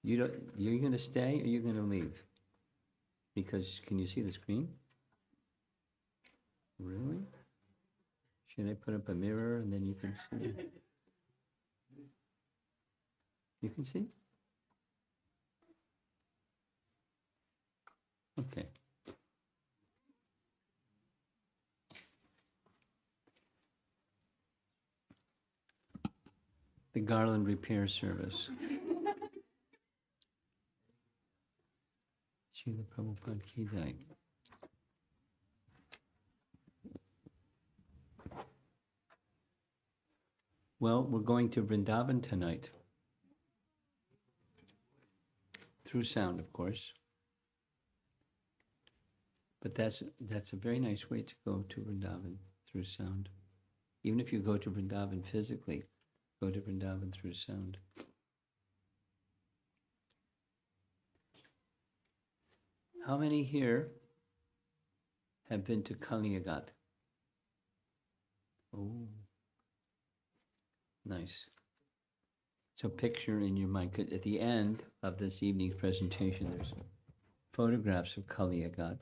You're going to stay or you're going to leave? Because can you see the screen? Really? Should I put up a mirror and then you can see? You can see? Okay. The garland repair service. Srila Prabhupada Ki Jai. Well, we're going to Vrindavan tonight. Through sound, of course. But that's a very nice way to go to Vrindavan, through sound. Even if you go to Vrindavan physically, go to Vrindavan through sound. How many here have been to Kaliya? Oh, nice. So picture in your mind, at the end of this evening's presentation, there's photographs of Kaliya.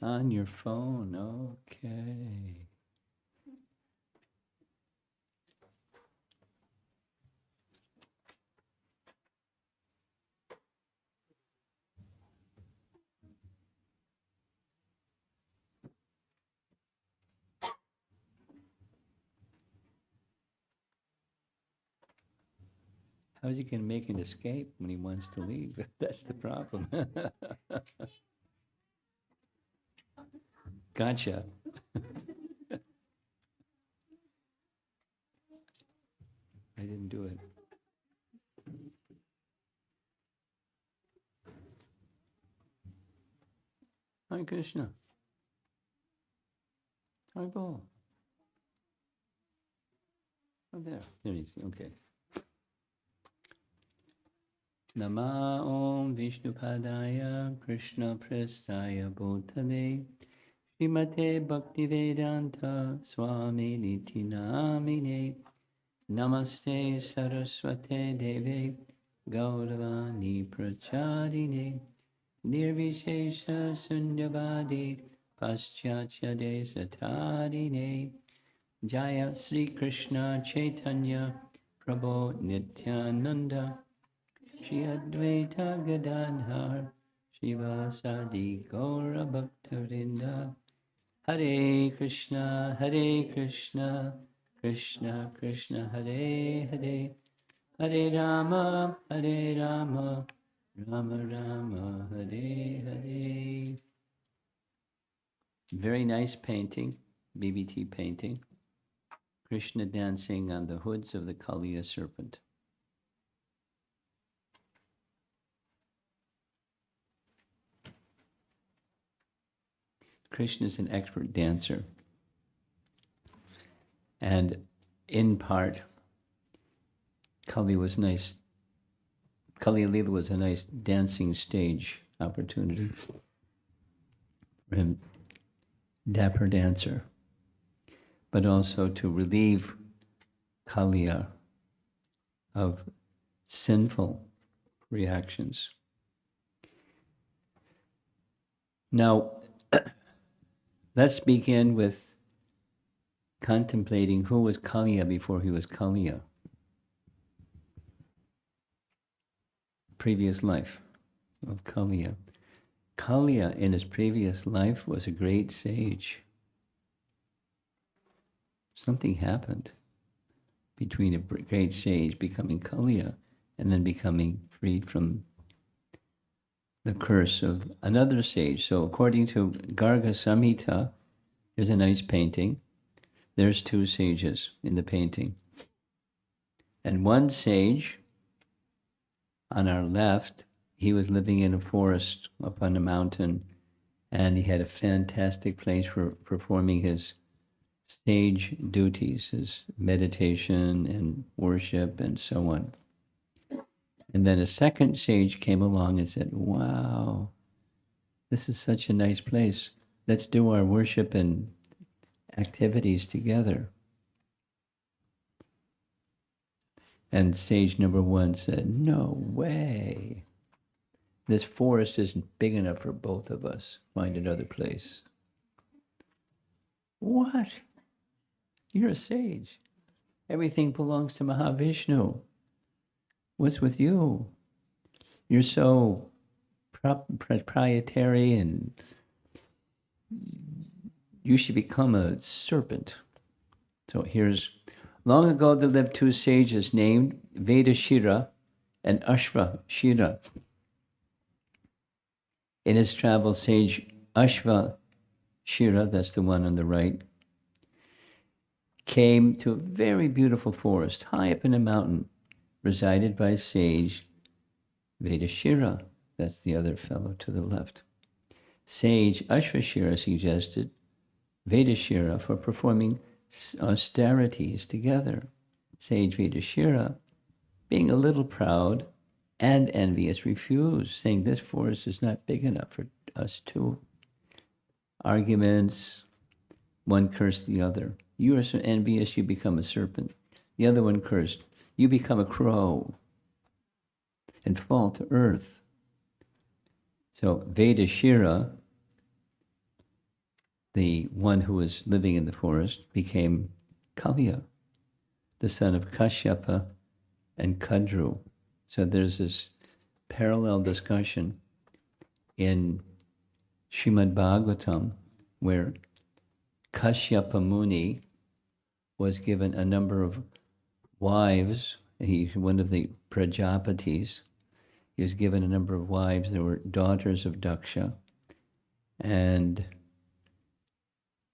On your phone, okay. How is he going to make an escape when he wants to leave? That's the problem. Gotcha. I didn't do it. Hare Krishna. Hare Bol. Oh, there. There you go. Okay. Nama Om Vishnupadaya Krishna Prestaya Bhutale Srimate Bhaktivedanta Swami Niti Namine Namaste Saraswate Deve Gauravani Prachadine Nirvishesha Sunyavadi Paschatya Desatadine Jaya Sri Krishna Chaitanya Prabhu Nityananda Shri Advaita Gadadhar Shivasadi Gaura Bhaktarinda Hare Krishna Krishna Krishna Hare Hare Hare Rama Rama Rama Hare Hare. Very nice painting, BBT painting. Krishna dancing on the hoods of the Kaliya serpent. Krishna is an expert dancer. And in part, Kaliya Lila was a nice dancing stage opportunity for him, dapper dancer, but also to relieve Kaliya of sinful reactions. Now, let's begin with contemplating who was Kaliya before he was Kaliya. Previous life of Kaliya. Kaliya in his previous life was a great sage. Something happened between a great sage becoming Kaliya and then becoming freed from the curse of another sage. So according to Garga Samhita, there's a nice painting. There's two sages in the painting. And one sage, on our left, he was living in a forest up on a mountain, and he had a fantastic place for performing his sage duties, his meditation and worship and so on. And then a second sage came along and said, wow, this is such a nice place. Let's do our worship and activities together. And sage number one said, no way. This forest isn't big enough for both of us. Find another place. What? You're a sage. Everything belongs to Mahavishnu. What's with you? You're so proprietary, and you should become a serpent. So here's, long ago there lived two sages named Vedashira and Ashvashira. In his travels, sage Ashvashira, that's the one on the right, came to a very beautiful forest high up in a mountain, resided by sage Vedashira. That's the other fellow to the left. Sage Ashvashira suggested Vedashira for performing austerities together. Sage Vedashira, being a little proud and envious, refused, saying this forest is not big enough for us two. Arguments, one cursed the other. You are so envious, you become a serpent. The other one cursed, you become a crow and fall to earth. So Vedashira, the one who was living in the forest, became Kaliya, the son of Kashyapa and Kadru. So there's this parallel discussion in Srimad Bhagavatam where Kashyapa Muni was given a number of wives. He's one of the Prajapatis. He was given a number of wives. They were daughters of Daksha. And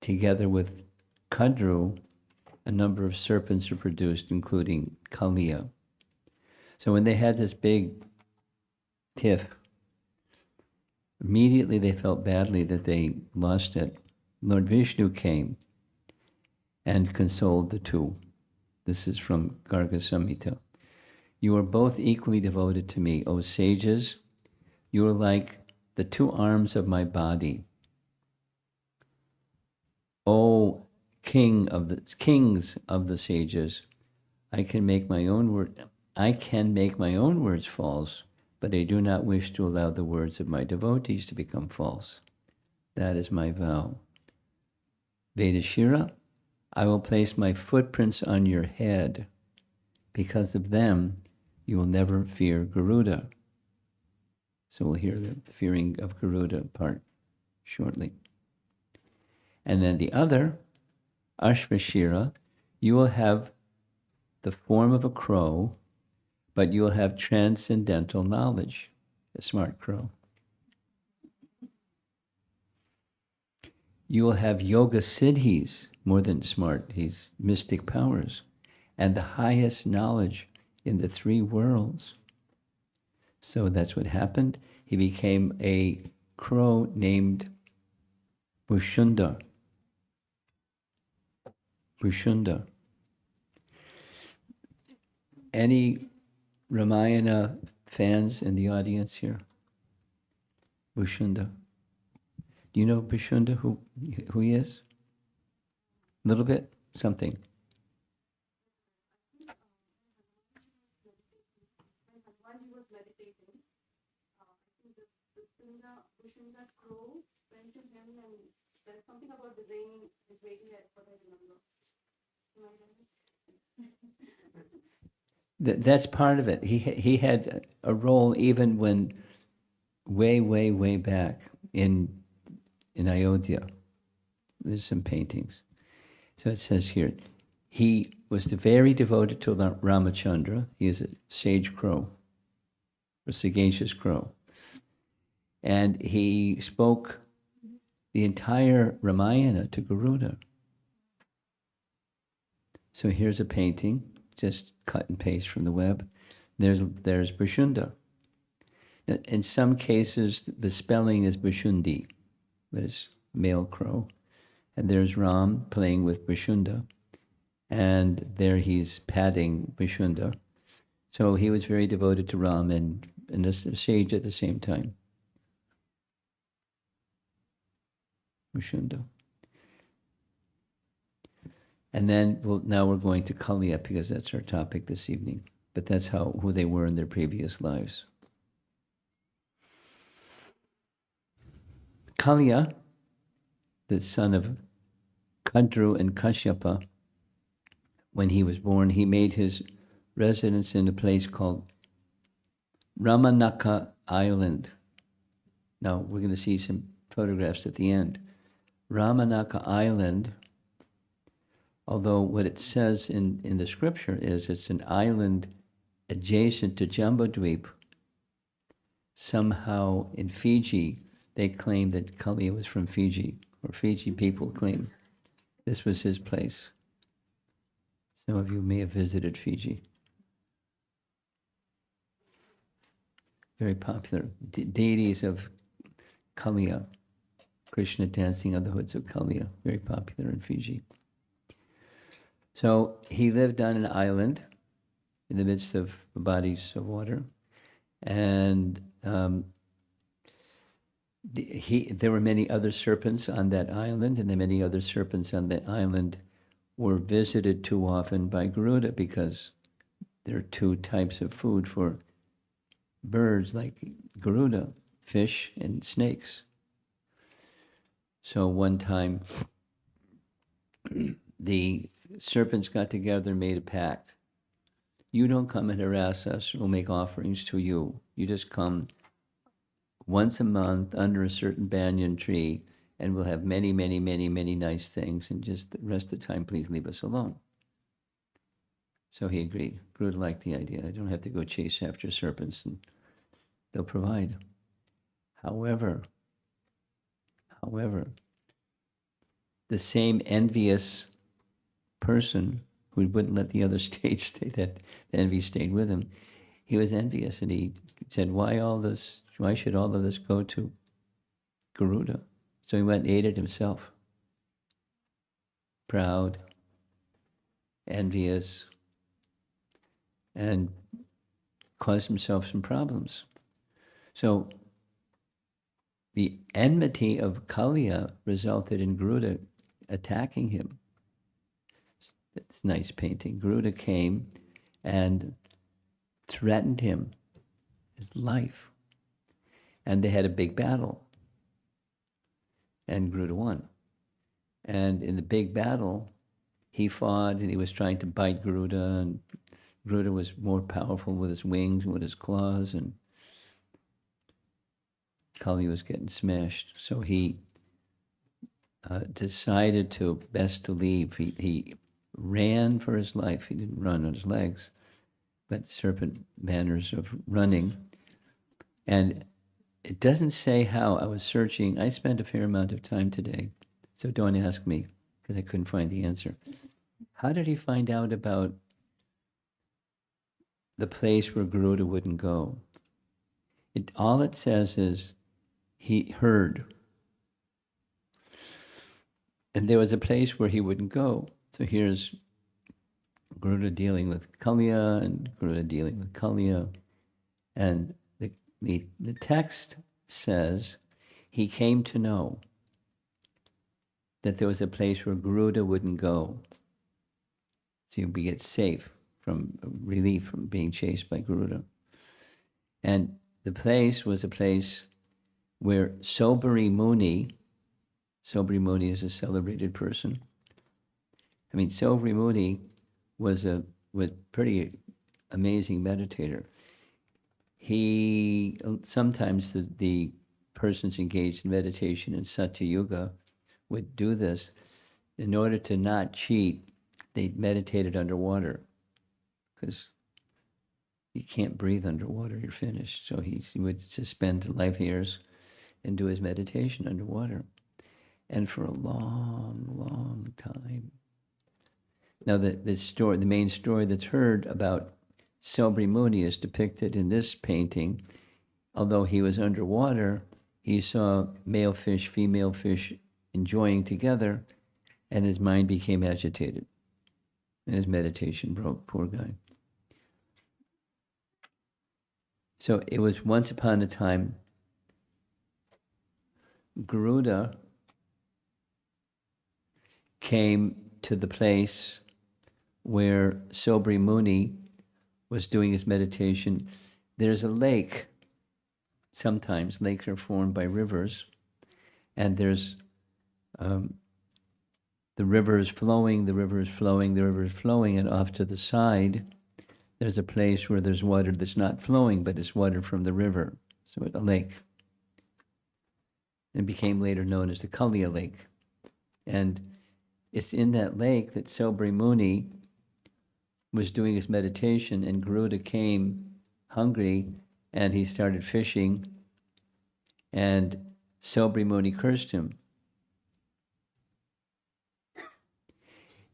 together with Kadru, a number of serpents were produced, including Kaliya. So when they had this big tiff, immediately they felt badly that they lost it. Lord Vishnu came and consoled the two. This is from Garga Samhita. You are both equally devoted to me, O sages. You are like the two arms of my body. O kings of the sages, I can make my own words false, but I do not wish to allow the words of my devotees to become false. That is my vow. Vedashira, I will place my footprints on your head. Because of them, you will never fear Garuda. So we'll hear the fearing of Garuda part shortly. And then the other, Ashvashira, you will have the form of a crow, but you will have transcendental knowledge, a smart crow. You will have yoga siddhis, more than smart, he's mystic powers, and the highest knowledge in the three worlds. So that's what happened. He became a crow named Bhushunda. Bhushunda. Any Ramayana fans in the audience here? Bhushunda. Do you know Bhushunda, who he is? A little bit? Something. Bhushunda crow went to him, and there's something about the rain is waiting there for that number. That's part of it. He had a role even when way back in Ayodhya. There's some paintings. So it says here, he was very devoted to Ramachandra. He is a sage crow, a sagacious crow. And he spoke the entire Ramayana to Garuda. So here's a painting, just cut and paste from the web. There's Bhushunda. In some cases, the spelling is Bhushundi, but it's male crow. And there's Ram playing with Bhushunda. And there he's patting Bhushunda. So he was very devoted to Ram and a sage at the same time. Mushunda. And then now we're going to Kaliya because that's our topic this evening. But that's who they were in their previous lives. Kaliya, the son of Kadru and Kashyapa, when he was born, he made his residence in a place called Ramanaka Island. Now, we're going to see some photographs at the end. Ramanaka Island, although what it says in the scripture is it's an island adjacent to Jambudweep. Somehow in Fiji, they claim that Kaliya was from Fiji, or Fiji people claim this was his place. Some of you may have visited Fiji. Very popular. Deities of Kaliya, Krishna dancing on the hoods of Kaliya, very popular in Fiji. So he lived on an island in the midst of bodies of water, and there were many other serpents on that island, and the many other serpents on that island were visited too often by Garuda because there are two types of food for birds like Garuda, fish and snakes. So one time the serpents got together and made a pact. You don't come and harass us, we'll make offerings to you. You just come once a month under a certain banyan tree and we'll have many, many, many, many nice things, and just the rest of the time, please leave us alone. So he agreed. Garuda liked the idea. I don't have to go chase after serpents, and they'll provide. However, the same envious person who wouldn't let the other stage stay, that the envy stayed with him, he was envious, and he said, why should all of this go to Garuda? So he went and ate it himself. Proud, envious, and caused himself some problems. So the enmity of Kaliya resulted in Garuda attacking him. It's a nice painting. Garuda came and threatened him, his life. And they had a big battle. And Garuda won. And in the big battle, he fought and he was trying to bite Garuda, and Garuda was more powerful with his wings and with his claws, and Kali was getting smashed. So he decided best to leave. He ran for his life. He didn't run on his legs, but serpent manners of running. And it doesn't say how. I was searching. I spent a fair amount of time today, so don't ask me, because I couldn't find the answer. How did he find out about the place where Garuda wouldn't go? All it says is he heard. And there was a place where he wouldn't go. So here's Garuda dealing with Kaliya and Garuda dealing with Kaliya. And the text says he came to know that there was a place where Garuda wouldn't go. So he'd get safe from relief from being chased by Garuda. And the place was a place where Sobari Muni is a celebrated person. I mean, Sobari Muni was pretty amazing meditator. He sometimes the persons engaged in meditation in Satya Yuga would do this. In order to not cheat, they meditated underwater, because you can't breathe underwater, you're finished. So he would suspend life hairs and do his meditation underwater. And for a long, long time. Now the main story that's heard about Sobari Muni is depicted in this painting. Although he was underwater, he saw male fish, female fish enjoying together, and his mind became agitated. And his meditation broke, poor guy. So it was once upon a time, Garuda came to the place where Sobri Muni was doing his meditation. There's a lake. Sometimes lakes are formed by rivers, and there's the river is flowing, the river is flowing, the river is flowing, and off to the side, there's a place where there's water that's not flowing, but it's water from the river. So it's a lake. It became later known as the Kaliya Lake. And it's in that lake that Sobri Muni was doing his meditation, and Garuda came hungry, and he started fishing, and Sobri Muni cursed him.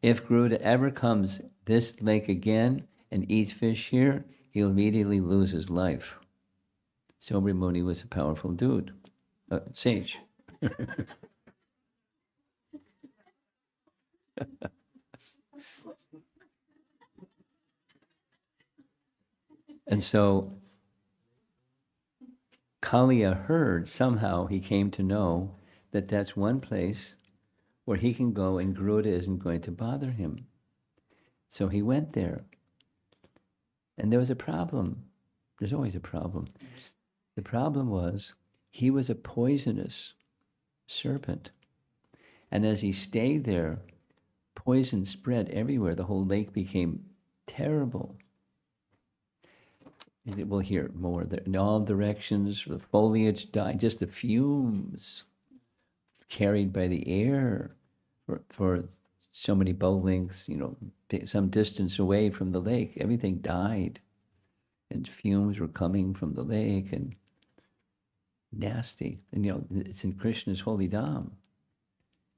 If Garuda ever comes this lake again and eats fish here, he'll immediately lose his life. Sobri Muni was a powerful dude, sage. And so Kaliya heard, somehow he came to know that that's one place where he can go and Garuda isn't going to bother him. So he went there. And there was a problem. There's always a problem. The problem was he was a poisonous serpent. And as he stayed there, poison spread everywhere. The whole lake became terrible. We'll hear more. In all directions, the foliage died. Just the fumes carried by the air for so many boat lengths, some distance away from the lake, everything died. And fumes were coming from the lake and nasty. And, it's in Krishna's holy dham.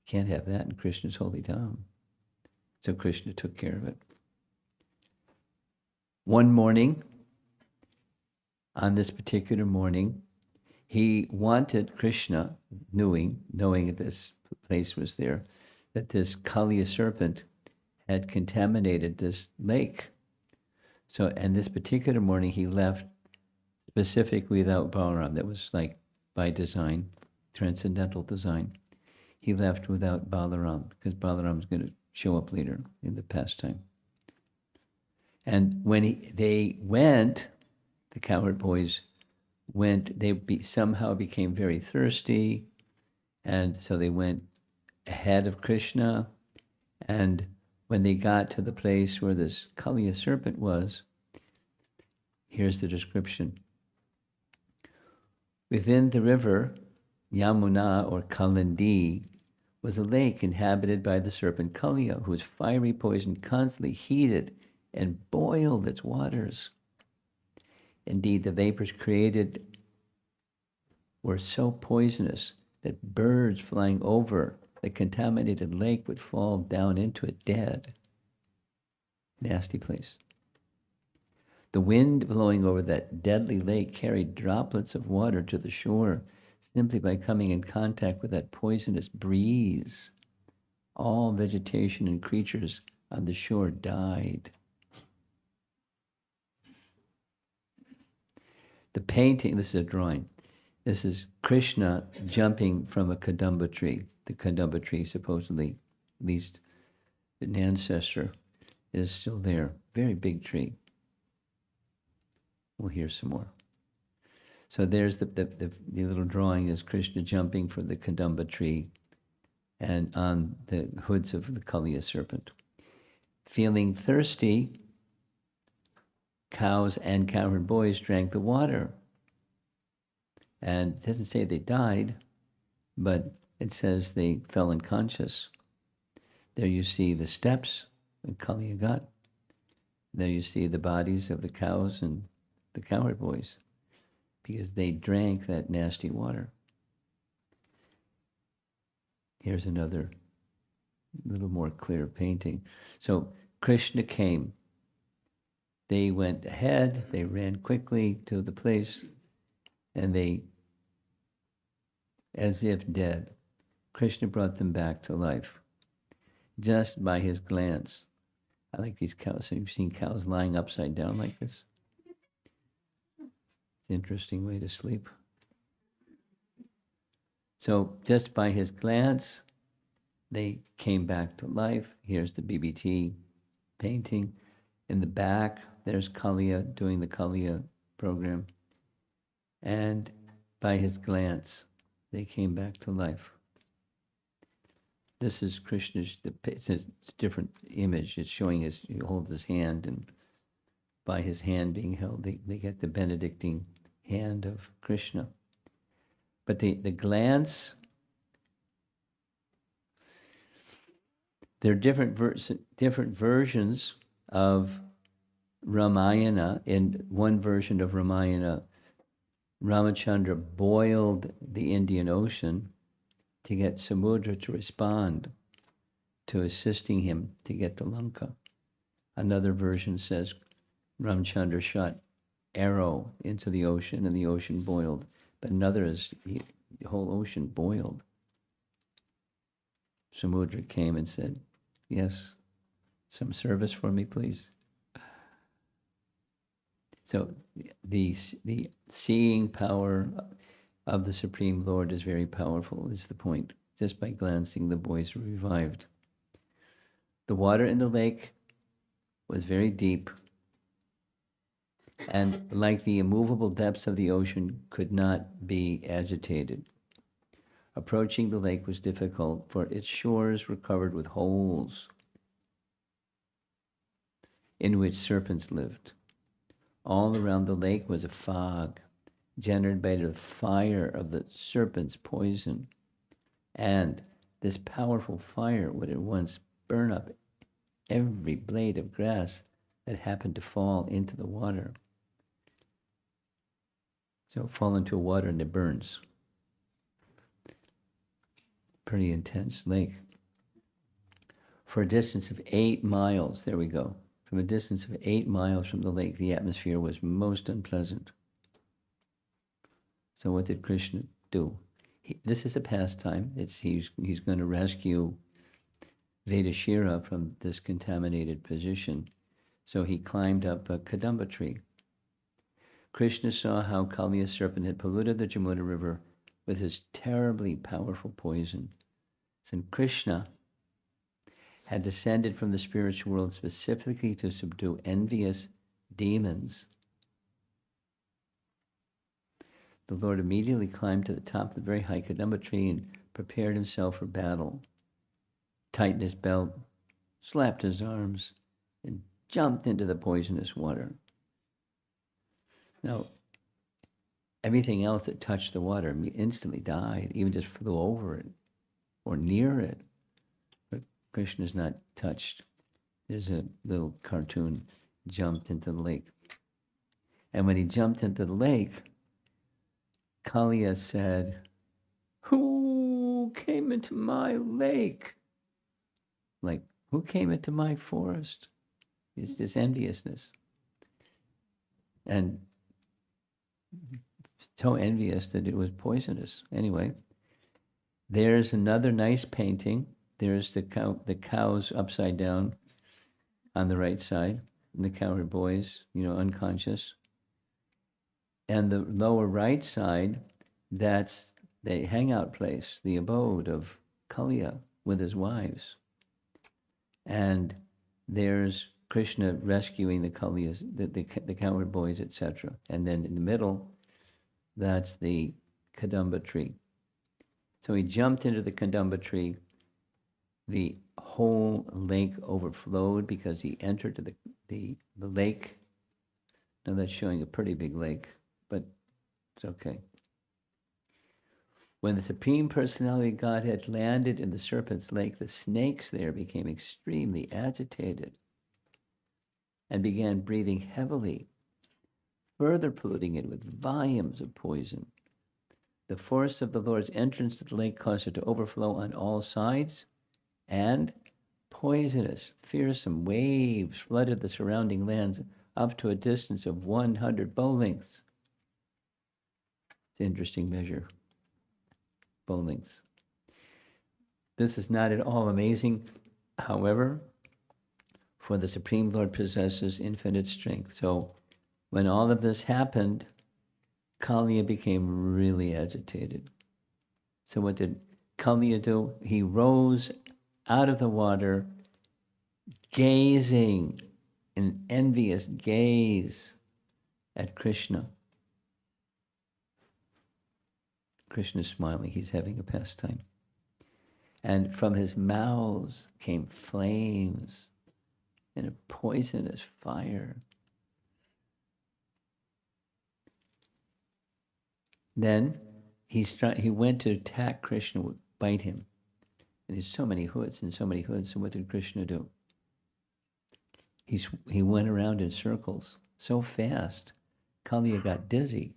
Can't have that in Krishna's holy dham. So Krishna took care of it. One morning, on this particular morning, he wanted Krishna, knowing that this place was there, that this Kaliya serpent had contaminated this lake. So, and this particular morning he left specifically without Balaram. That was like by design, transcendental design. He left without Balaram because Balaram's going to show up later in the pastime. And when they went, the cowherd boys went, somehow became very thirsty, and so they went ahead of Krishna, and when they got to the place where this Kaliya serpent was, here's the description. Within the river, Yamuna or Kalindi, was a lake inhabited by the serpent Kaliya, whose fiery poison constantly heated and boiled its waters. Indeed, the vapors created were so poisonous that birds flying over the contaminated lake would fall down into it dead. Nasty place. The wind blowing over that deadly lake carried droplets of water to the shore simply by coming in contact with that poisonous breeze. All vegetation and creatures on the shore died. The painting, this is a drawing. This is Krishna jumping from a Kadamba tree. The Kadamba tree, supposedly, at least an ancestor, is still there. Very big tree. We'll hear some more. So there's the little drawing is Krishna jumping from the Kadamba tree and on the hoods of the Kaliya serpent. Feeling thirsty, cows and cowherd boys drank the water. And it doesn't say they died, but it says they fell unconscious. There you see the steps in Kaliya got. There you see the bodies of the cows and the cowherd boys, because they drank that nasty water. Here's another little more clear painting. So Krishna came. They went ahead, they ran quickly to the place, and they, as if dead, Krishna brought them back to life just by his glance. I like these cows. So you've seen cows lying upside down like this? It's an interesting way to sleep. So just by his glance, they came back to life. Here's the BBT painting. In the back, there's Kaliya doing the Kaliya program. And by his glance, they came back to life. This is Krishna's, it's a different image. It's showing he holds his hand, and by his hand being held, they get the Benedictine hand of Krishna. But the glance, there are different versions of Ramayana. In one version of Ramayana, Ramachandra boiled the Indian Ocean to get Samudra to respond to assisting him to get to Lanka. Another version says Ramchandra shot arrow into the ocean and the ocean boiled. But another is the whole ocean boiled. Samudra came and said, yes, some service for me, please. So the seeing power of the Supreme Lord is very powerful, is the point. Just by glancing, the boys were revived. The water in the lake was very deep, and like the immovable depths of the ocean, could not be agitated. Approaching the lake was difficult, for its shores were covered with holes in which serpents lived. All around the lake was a fog, generated by the fire of the serpent's poison. And this powerful fire would at once burn up every blade of grass that happened to fall into the water. So fall into water and it burns. Pretty intense lake. For a distance of 8 miles, there we go. From a distance of 8 miles from the lake, the atmosphere was most unpleasant. So what did Krishna do? This is a pastime. He's going to rescue Vedashira from this contaminated position. So he climbed up a Kadamba tree. Krishna saw how Kaliya's serpent had polluted the Jamuna river with his terribly powerful poison. So Krishna had descended from the spiritual world specifically to subdue envious demons. The Lord immediately climbed to the top of the very high Kadamba tree and prepared himself for battle. Tightened his belt, slapped his arms, and jumped into the poisonous water. Now, everything else that touched the water instantly died, even just flew over it or near it. But Krishna's not touched. There's a little cartoon, jumped into the lake. And when he jumped into the lake, Kaliya said, "Who came into my lake?" Like, who came into my forest? It's this enviousness. And so envious that it was poisonous. Anyway, there's another nice painting. There's the cows upside down on the right side, and the cowherd boys, unconscious. And the lower right side, that's the hangout place, the abode of Kaliya with his wives. And there's Krishna rescuing the Kaliyas, the cowherd boys, etc. And then in the middle, that's the Kadamba tree. So he jumped into the Kadamba tree. The whole lake overflowed because he entered the lake. Now that's showing a pretty big lake, but it's okay. When the Supreme Personality of Godhead landed in the Serpent's Lake, the snakes there became extremely agitated and began breathing heavily, further polluting it with volumes of poison. The force of the Lord's entrance to the lake caused it to overflow on all sides, and poisonous, fearsome waves flooded the surrounding lands up to a distance of 100 bow lengths. It's an interesting measure, bow lengths. This is not at all amazing, however, for the Supreme Lord possesses infinite strength. So when all of this happened, Kaliya became really agitated. So what did Kaliya do? He rose out of the water, gazing in envious gaze at Krishna. Krishna's smiling, he's having a pastime. And from his mouth came flames and a poisonous fire. Then he went to attack Krishna, would bite him. And there's so many hoods and so many hoods. So what did Krishna do? He went around in circles so fast, Kaliya got dizzy.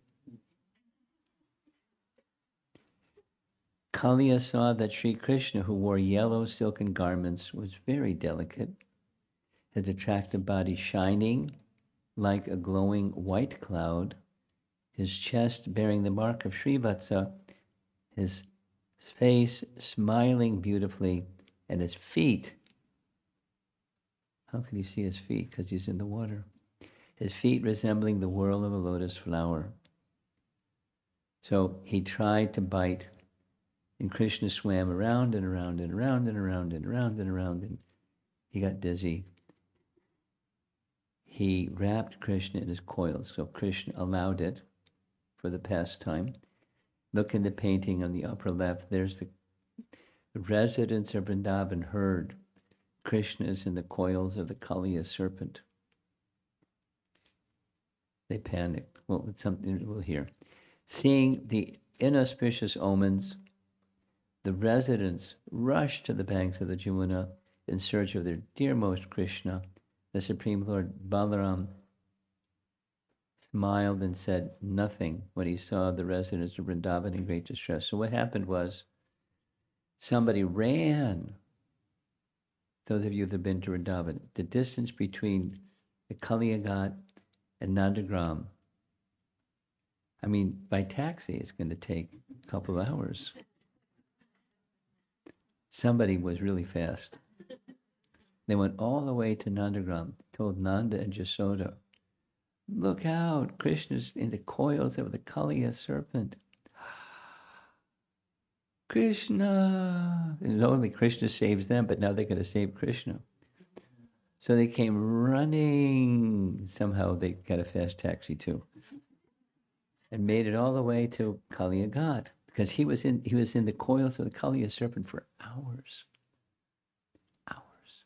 Kaliya saw that Sri Krishna, who wore yellow silken garments, was very delicate, his attractive body shining like a glowing white cloud, his chest bearing the mark of Srivatsa, his face smiling beautifully, and his feet. How can you see his feet? Because he's in the water. His feet resembling the whorl of a lotus flower. So he tried to bite, and Krishna swam around and around and around and around and around and around, and he got dizzy. He wrapped Krishna in his coils, so Krishna allowed it for the pastime. Look in the painting on the upper left. There's the residents of Vrindavan heard Krishna is in the coils of the Kaliya serpent. They panicked. Well, it's something we'll hear. Seeing the inauspicious omens, the residents rushed to the banks of the Jamuna in search of their dearmost Krishna. The Supreme Lord Balaram smiled and said nothing when he saw the residents of Vrindavan in great distress. So what happened was somebody ran. Those of you that have been to Vrindavan, the distance between the Kaliya Ghat and Nandagram, I mean, by taxi, it's going to take a couple of hours. Somebody was really fast. They went all the way to Nandagram, told Nanda and Jasoda, look out, Krishna's in the coils of the Kaliya serpent. Krishna! And not only Krishna saves them, but now they're going to save Krishna. So they came running. Somehow they got a fast taxi too. And made it all the way to Kaliya Ghat. Because he was in the coils of the Kaliya serpent for hours. Hours.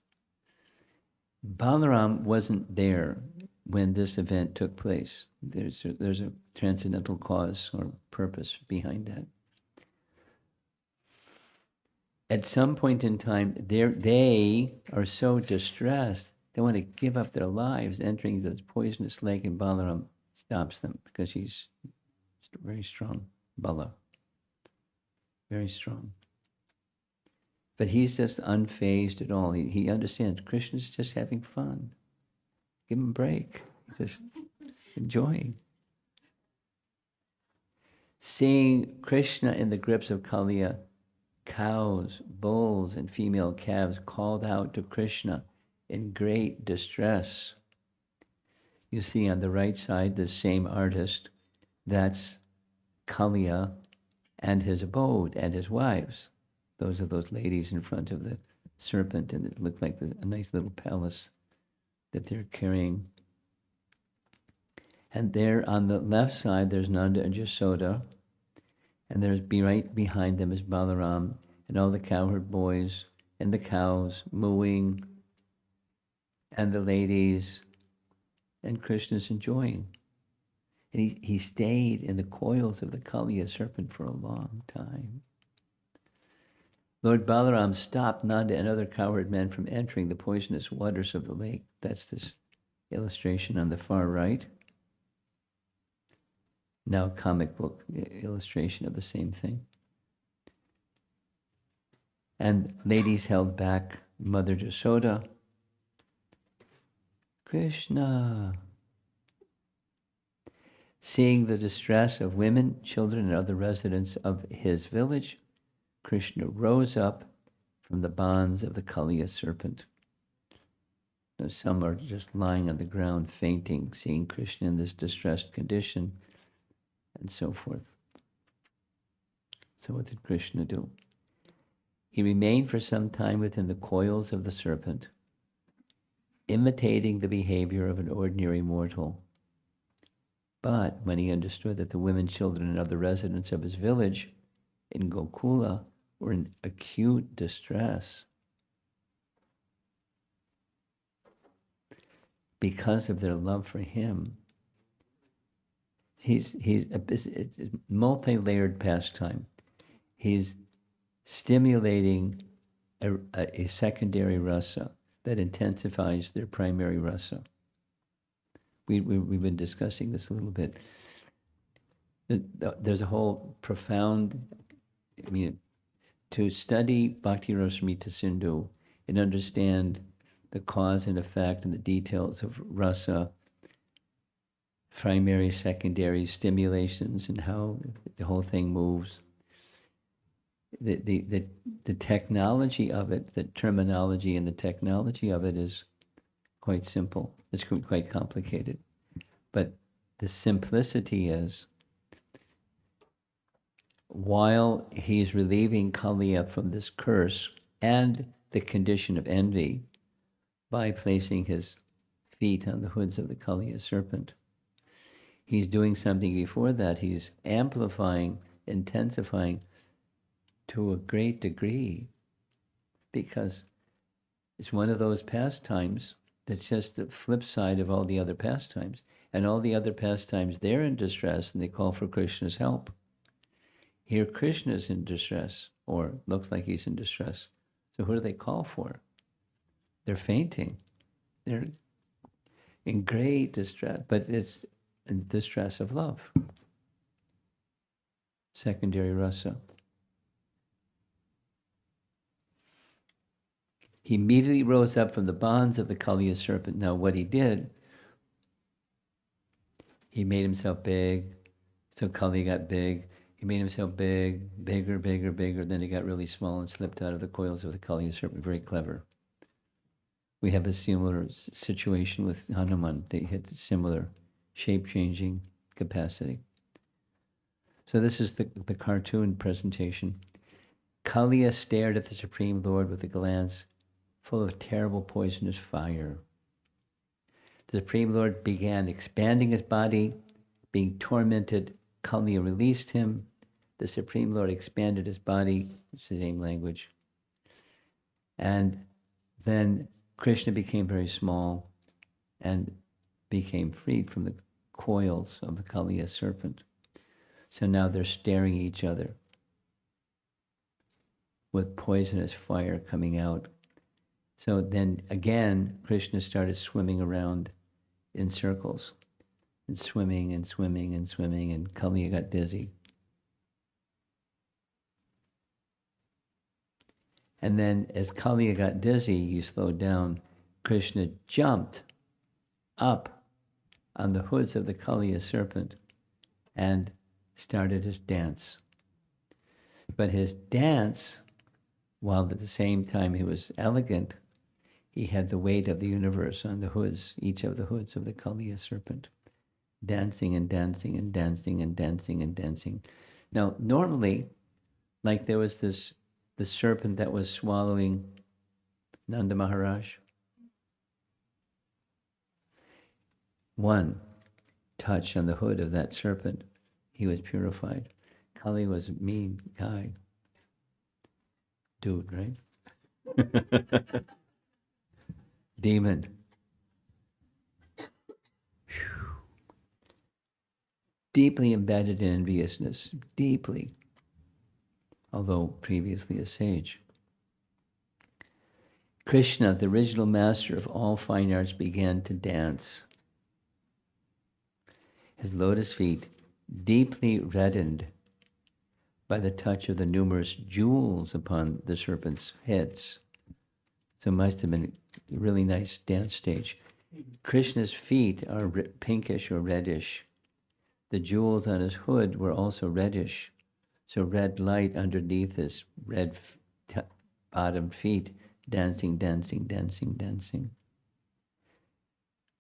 Balaram wasn't there when this event took place. There's a transcendental cause or purpose behind that. At some point in time, they are so distressed, they want to give up their lives entering this poisonous lake, and Balaram stops them because he's very strong, Bala. Very strong. But he's just unfazed at all. He understands Krishna's just having fun. Give him a break. He's just enjoying. Seeing Krishna in the grips of Kaliya, cows, bulls, and female calves called out to Krishna in great distress. You see on the right side the same artist, that's Kaliya and his abode and his wives. Those are those ladies in front of the serpent, and it looked like a nice little palace that they're carrying. And there on the left side, there's Nanda and Jasoda, and there's right behind them is Balaram and all the cowherd boys and the cows mooing and the ladies, and Krishna's enjoying. And he stayed in the coils of the Kaliya serpent for a long time. Lord Balaram stopped Nanda and other cowherd men from entering the poisonous waters of the lake. That's this illustration on the far right. Now comic book illustration of the same thing. And ladies held back Mother Jasoda. Krishna. Seeing the distress of women, children, and other residents of his village, Krishna rose up from the bonds of the Kaliya serpent. Now, some are just lying on the ground, fainting, seeing Krishna in this distressed condition. and so forth. So what did Krishna do? He remained for some time within the coils of the serpent, imitating the behavior of an ordinary mortal. But when he understood that the women, children, and other residents of his village in Gokula were in acute distress because of their love for him, it's a multi-layered pastime. He's stimulating a secondary rasa that intensifies their primary rasa. We've been discussing this a little bit. There's a whole profound, to study Bhakti Rasamrita Sindhu and understand the cause and effect and the details of rasa, primary, secondary stimulations, and how the whole thing moves. The technology of it, the terminology and the technology of it is quite simple. It's quite complicated. But the simplicity is, while he's relieving Kaliya from this curse and the condition of envy by placing his feet on the hoods of the Kaliya serpent, he's doing something before that. He's amplifying, intensifying to a great degree, because it's one of those pastimes that's just the flip side of all the other pastimes. And all the other pastimes, they're in distress and they call for Krishna's help. Here Krishna's in distress, or looks like he's in distress. So who do they call for? They're fainting. They're in great distress, but it's in distress of love. Secondary rasa. He immediately rose up from the bonds of the Kaliya serpent. Now what he did, he made himself big, so Kaliya got big. He made himself big, bigger, bigger, bigger. Then he got really small and slipped out of the coils of the Kaliya serpent. Very clever. We have a similar situation with Hanuman. They had similar shape-changing capacity. So this is the cartoon presentation. Kaliya stared at the Supreme Lord with a glance full of terrible poisonous fire. The Supreme Lord began expanding his body. Being tormented, Kaliya released him. The Supreme Lord expanded his body. It's the same language. And then Krishna became very small and became freed from the coils of the Kaliya serpent. So now they're staring at each other with poisonous fire coming out. So then again, Krishna started swimming around in circles, and swimming and swimming and swimming, and Kaliya got dizzy. And then as Kaliya got dizzy, he slowed down. Krishna jumped up on the hoods of the Kaliya serpent and started his dance. But his dance, while at the same time he was elegant, he had the weight of the universe on the hoods, each of the hoods of the Kaliya serpent, dancing and dancing and dancing and dancing and dancing. Now, normally, like there was the serpent that was swallowing Nanda Maharaj. One touch on the hood of that serpent, he was purified. Kali was a mean guy. Dude, right? Demon. Deeply embedded in enviousness, deeply, although previously a sage. Krishna, the original master of all fine arts, began to dance. His lotus feet, deeply reddened by the touch of the numerous jewels upon the serpent's heads. So it must have been a really nice dance stage. Krishna's feet are pinkish or reddish. The jewels on his hood were also reddish. So red light underneath his red bottomed feet, dancing, dancing, dancing, dancing.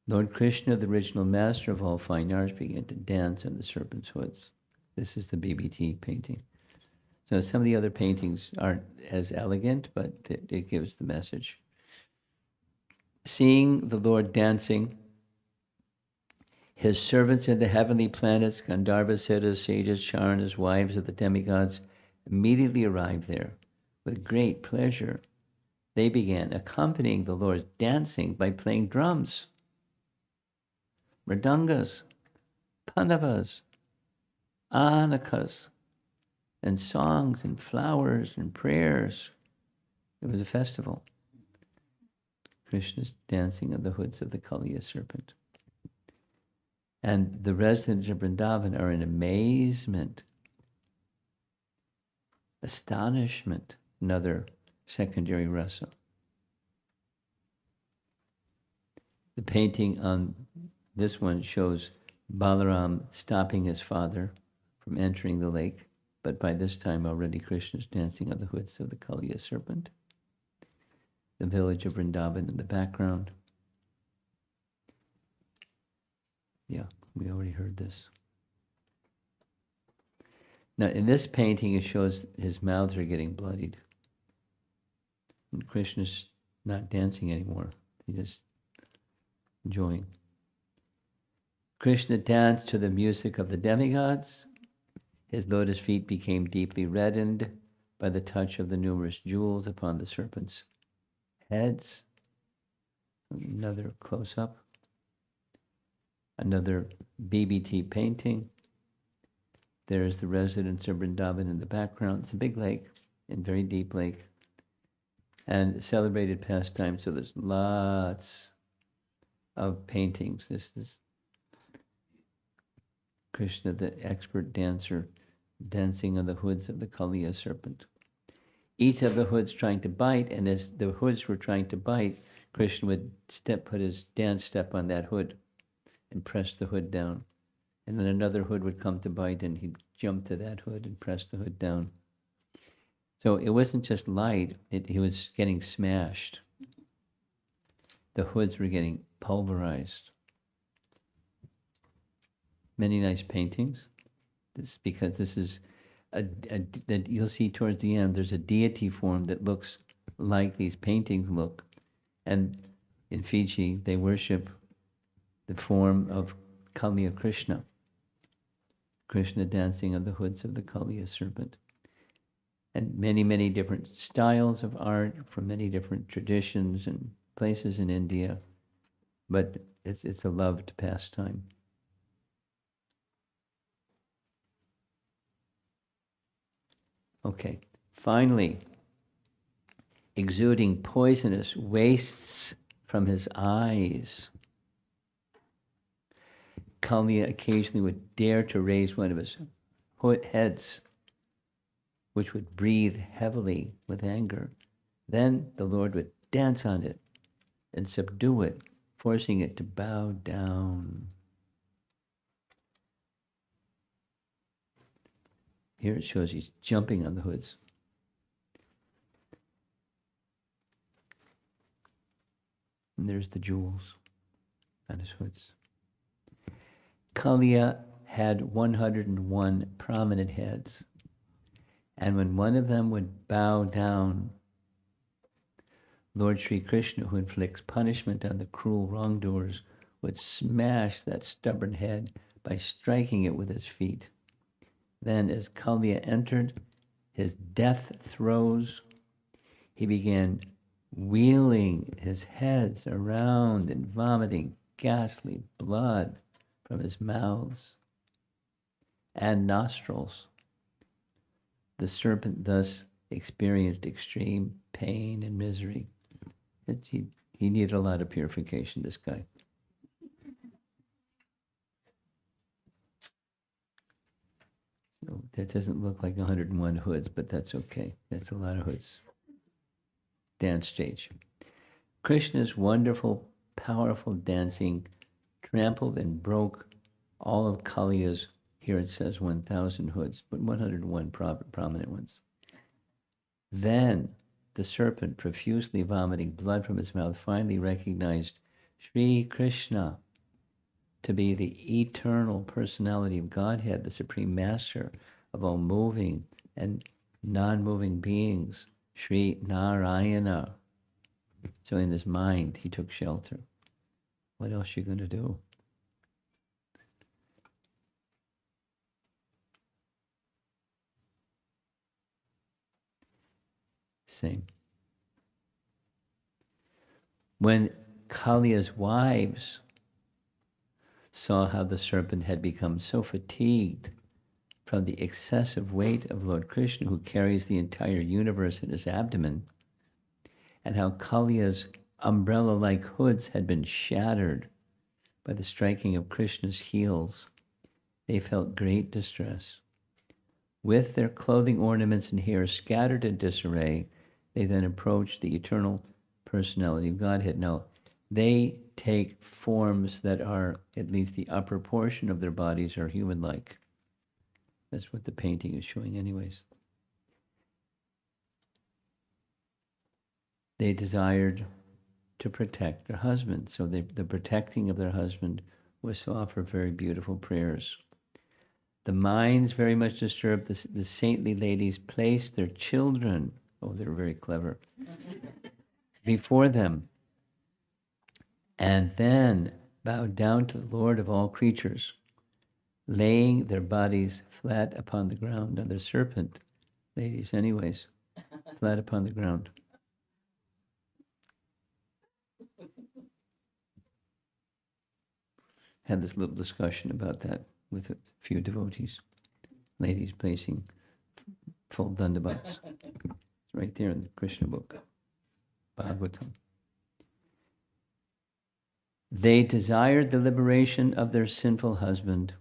Lord Krishna, the original master of all fine arts, began to dance on the serpent's hoods. This is the BBT painting. So some of the other paintings aren't as elegant, but it gives the message. Seeing the Lord dancing, his servants in the heavenly planets, Gandharva, Siddhas, sages, Charanas, wives of the demigods, immediately arrived there. With great pleasure, they began accompanying the Lord's dancing by playing drums, mridangas, pandavas, anakas, and songs and flowers and prayers. It was a festival. Krishna's dancing on the hoods of the Kaliya serpent. And the residents of Vrindavan are in amazement, astonishment, another secondary rasa. The painting on this one shows Balaram stopping his father from entering the lake, but by this time already Krishna's dancing on the hoods of the Kaliya serpent. The village of Vrindavan in the background. Yeah, we already heard this. Now, in this painting, it shows his mouths are getting bloodied. And Krishna's not dancing anymore. He's just enjoying. Krishna danced to the music of the demigods. His lotus feet became deeply reddened by the touch of the numerous jewels upon the serpent's heads. Another close-up. Another BBT painting. There's the residents of Vrindavan in the background. It's a big lake, a very deep lake. And celebrated pastime, so there's lots of paintings. This is Krishna, the expert dancer, dancing on the hoods of the Kaliya serpent. Each of the hoods trying to bite, and as the hoods were trying to bite, Krishna would put his dance step on that hood and press the hood down. And then another hood would come to bite, and he'd jump to that hood and press the hood down. So it wasn't just light, he was getting smashed. The hoods were getting pulverized. Many nice paintings. Because this is that you'll see towards the end, there's a deity form that looks like these paintings look. And in Fiji, they worship the form of Kaliya Krishna. Krishna dancing on the hoods of the Kaliya serpent. And many, many different styles of art from many different traditions and places in India. But it's a loved pastime. Okay, finally, exuding poisonous wastes from his eyes. Kaliya occasionally would dare to raise one of his heads, which would breathe heavily with anger. Then the Lord would dance on it and subdue it, forcing it to bow down. Here it shows he's jumping on the hoods. And there's the jewels on his hoods. Kaliya had 101 prominent heads. And when one of them would bow down, Lord Sri Krishna, who inflicts punishment on the cruel wrongdoers, would smash that stubborn head by striking it with his feet. Then, as Kaliya entered his death throes, he began wheeling his heads around and vomiting ghastly blood from his mouths and nostrils. The serpent thus experienced extreme pain and misery. He needed a lot of purification, this guy. So that doesn't look like 101 hoods, but that's okay. That's a lot of hoods. Dance stage. Krishna's wonderful, powerful dancing trampled and broke all of Kaliya's, here it says 1,000 hoods, but 101 prominent ones. Then the serpent, profusely vomiting blood from his mouth, finally recognized Sri Krishna to be the eternal personality of Godhead, the Supreme Master of all moving and non-moving beings, Sri Narayana. So in his mind, he took shelter. What else are you going to do? Same. When Kaliya's wives saw how the serpent had become so fatigued from the excessive weight of Lord Krishna, who carries the entire universe in his abdomen, and how Kaliya's umbrella-like hoods had been shattered by the striking of Krishna's heels, they felt great distress. With their clothing, ornaments, and hair scattered in disarray, they then approached the eternal personality of Godhead. Now, they take forms that are, at least the upper portion of their bodies, are human-like. That's what the painting is showing anyways. They desired to protect their husband, so the protecting of their husband was to offer very beautiful prayers. The minds very much disturbed, the saintly ladies placed their children, oh, they're very clever, before them, and then bowed down to the Lord of all creatures, laying their bodies flat upon the ground. Now, the serpent, ladies anyways, flat upon the ground. Had this little discussion about that with a few devotees. Ladies placing full dandavats. It's right there in the Krishna book, Bhagavatam. They desired the liberation of their sinful husband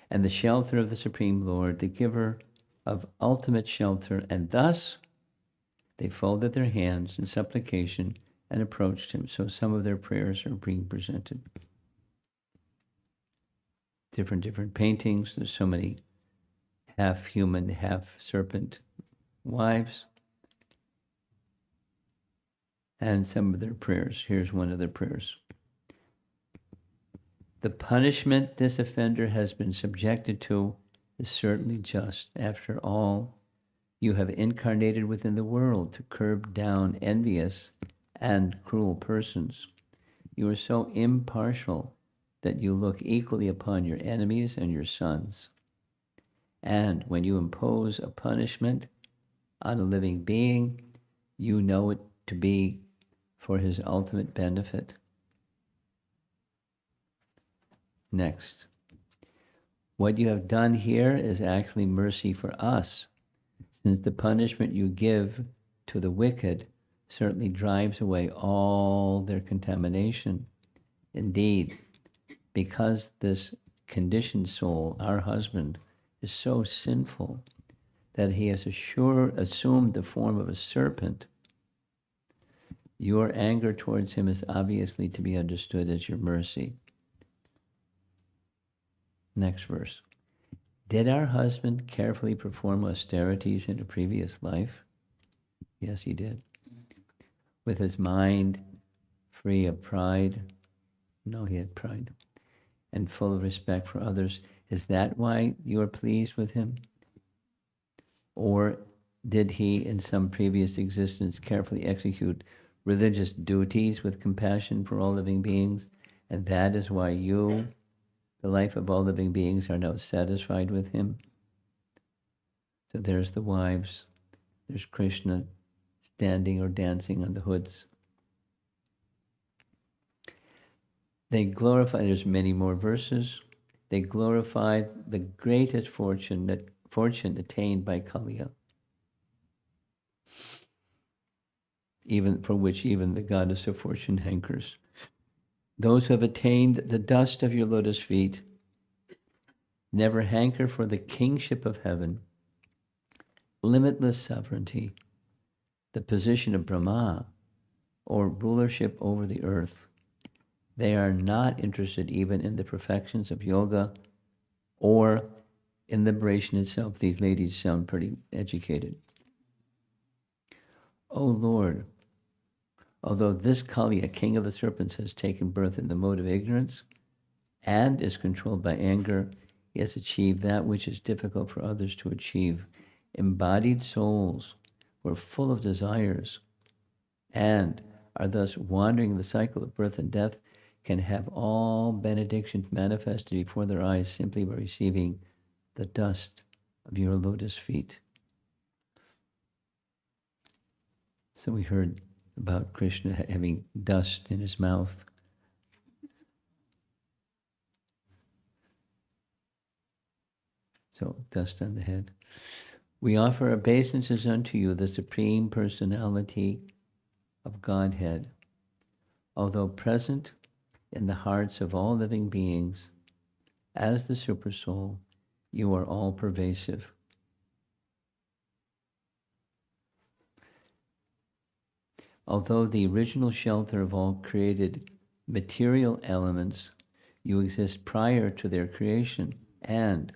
and the shelter of the Supreme Lord, the giver of ultimate shelter, and thus they folded their hands in supplication and approached him. So some of their prayers are being presented. Different paintings. There's so many half human, half serpent wives. And some of their prayers. Here's one of their prayers. The punishment this offender has been subjected to is certainly just. After all, you have incarnated within the world to curb down envious and cruel persons. You are so impartial that you look equally upon your enemies and your sons. And when you impose a punishment on a living being, you know it to be for his ultimate benefit. Next. What you have done here is actually mercy for us, since the punishment you give to the wicked certainly drives away all their contamination. Indeed, because this conditioned soul, our husband, is so sinful that he has assumed the form of a serpent, your anger towards him is obviously to be understood as your mercy. Next verse. Did our husband carefully perform austerities in a previous life? Yes, he did. With his mind free of pride? No, he had pride. And full of respect for others. Is that why you are pleased with him? Or did he, in some previous existence, carefully execute religious duties with compassion for all living beings? And that is why you, the life of all living beings, are now satisfied with him? So there's the wives. There's Krishna standing or dancing on the hoods. They glorify, there's many more verses. They glorify the greatest fortune attained by Kaliya, even for which even the goddess of fortune hankers. Those who have attained the dust of your lotus feet never hanker for the kingship of heaven, limitless sovereignty, the position of Brahma, or rulership over the earth. They are not interested even in the perfections of yoga or in liberation itself. These ladies sound pretty educated. O Lord, although this Kaliya, king of the serpents, has taken birth in the mode of ignorance, and is controlled by anger, he has achieved that which is difficult for others to achieve. Embodied souls who are full of desires and are thus wandering the cycle of birth and death can have all benedictions manifested before their eyes simply by receiving the dust of your lotus feet. So we heard about Krishna having dust in his mouth. So dust on the head. We offer obeisances unto you, the Supreme Personality of Godhead. Although present in the hearts of all living beings, as the Supersoul, you are all pervasive. Although the original shelter of all created material elements, you exist prior to their creation, and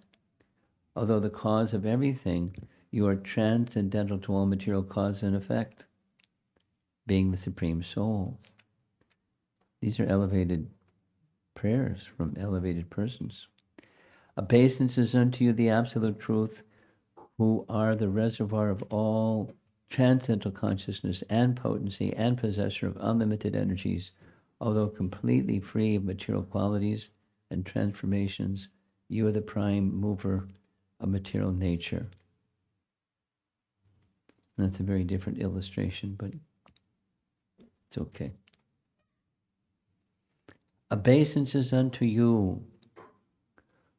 although the cause of everything, you are transcendental to all material cause and effect, being the Supreme Soul. These are elevated prayers from elevated persons. Obeisances unto you, the Absolute Truth, who are the reservoir of all transcendental consciousness and potency and possessor of unlimited energies, although completely free of material qualities and transformations, you are the prime mover of material nature. And that's a very different illustration, but it's okay. Obeisances unto you,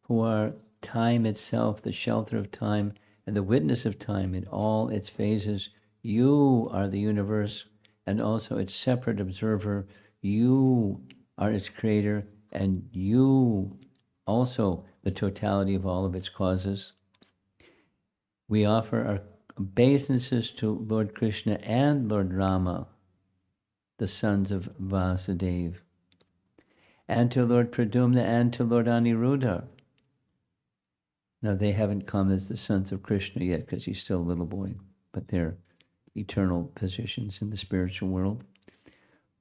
who are time itself, the shelter of time, and the witness of time in all its phases. You are the universe and also its separate observer. You are its creator, and you also the totality of all of its causes. We offer our obeisances to Lord Krishna and Lord Rama, the sons of Vasudeva, and to Lord Pradyumna and to Lord Aniruddha. Now, they haven't come as the sons of Krishna yet because he's still a little boy, but they're eternal positions in the spiritual world.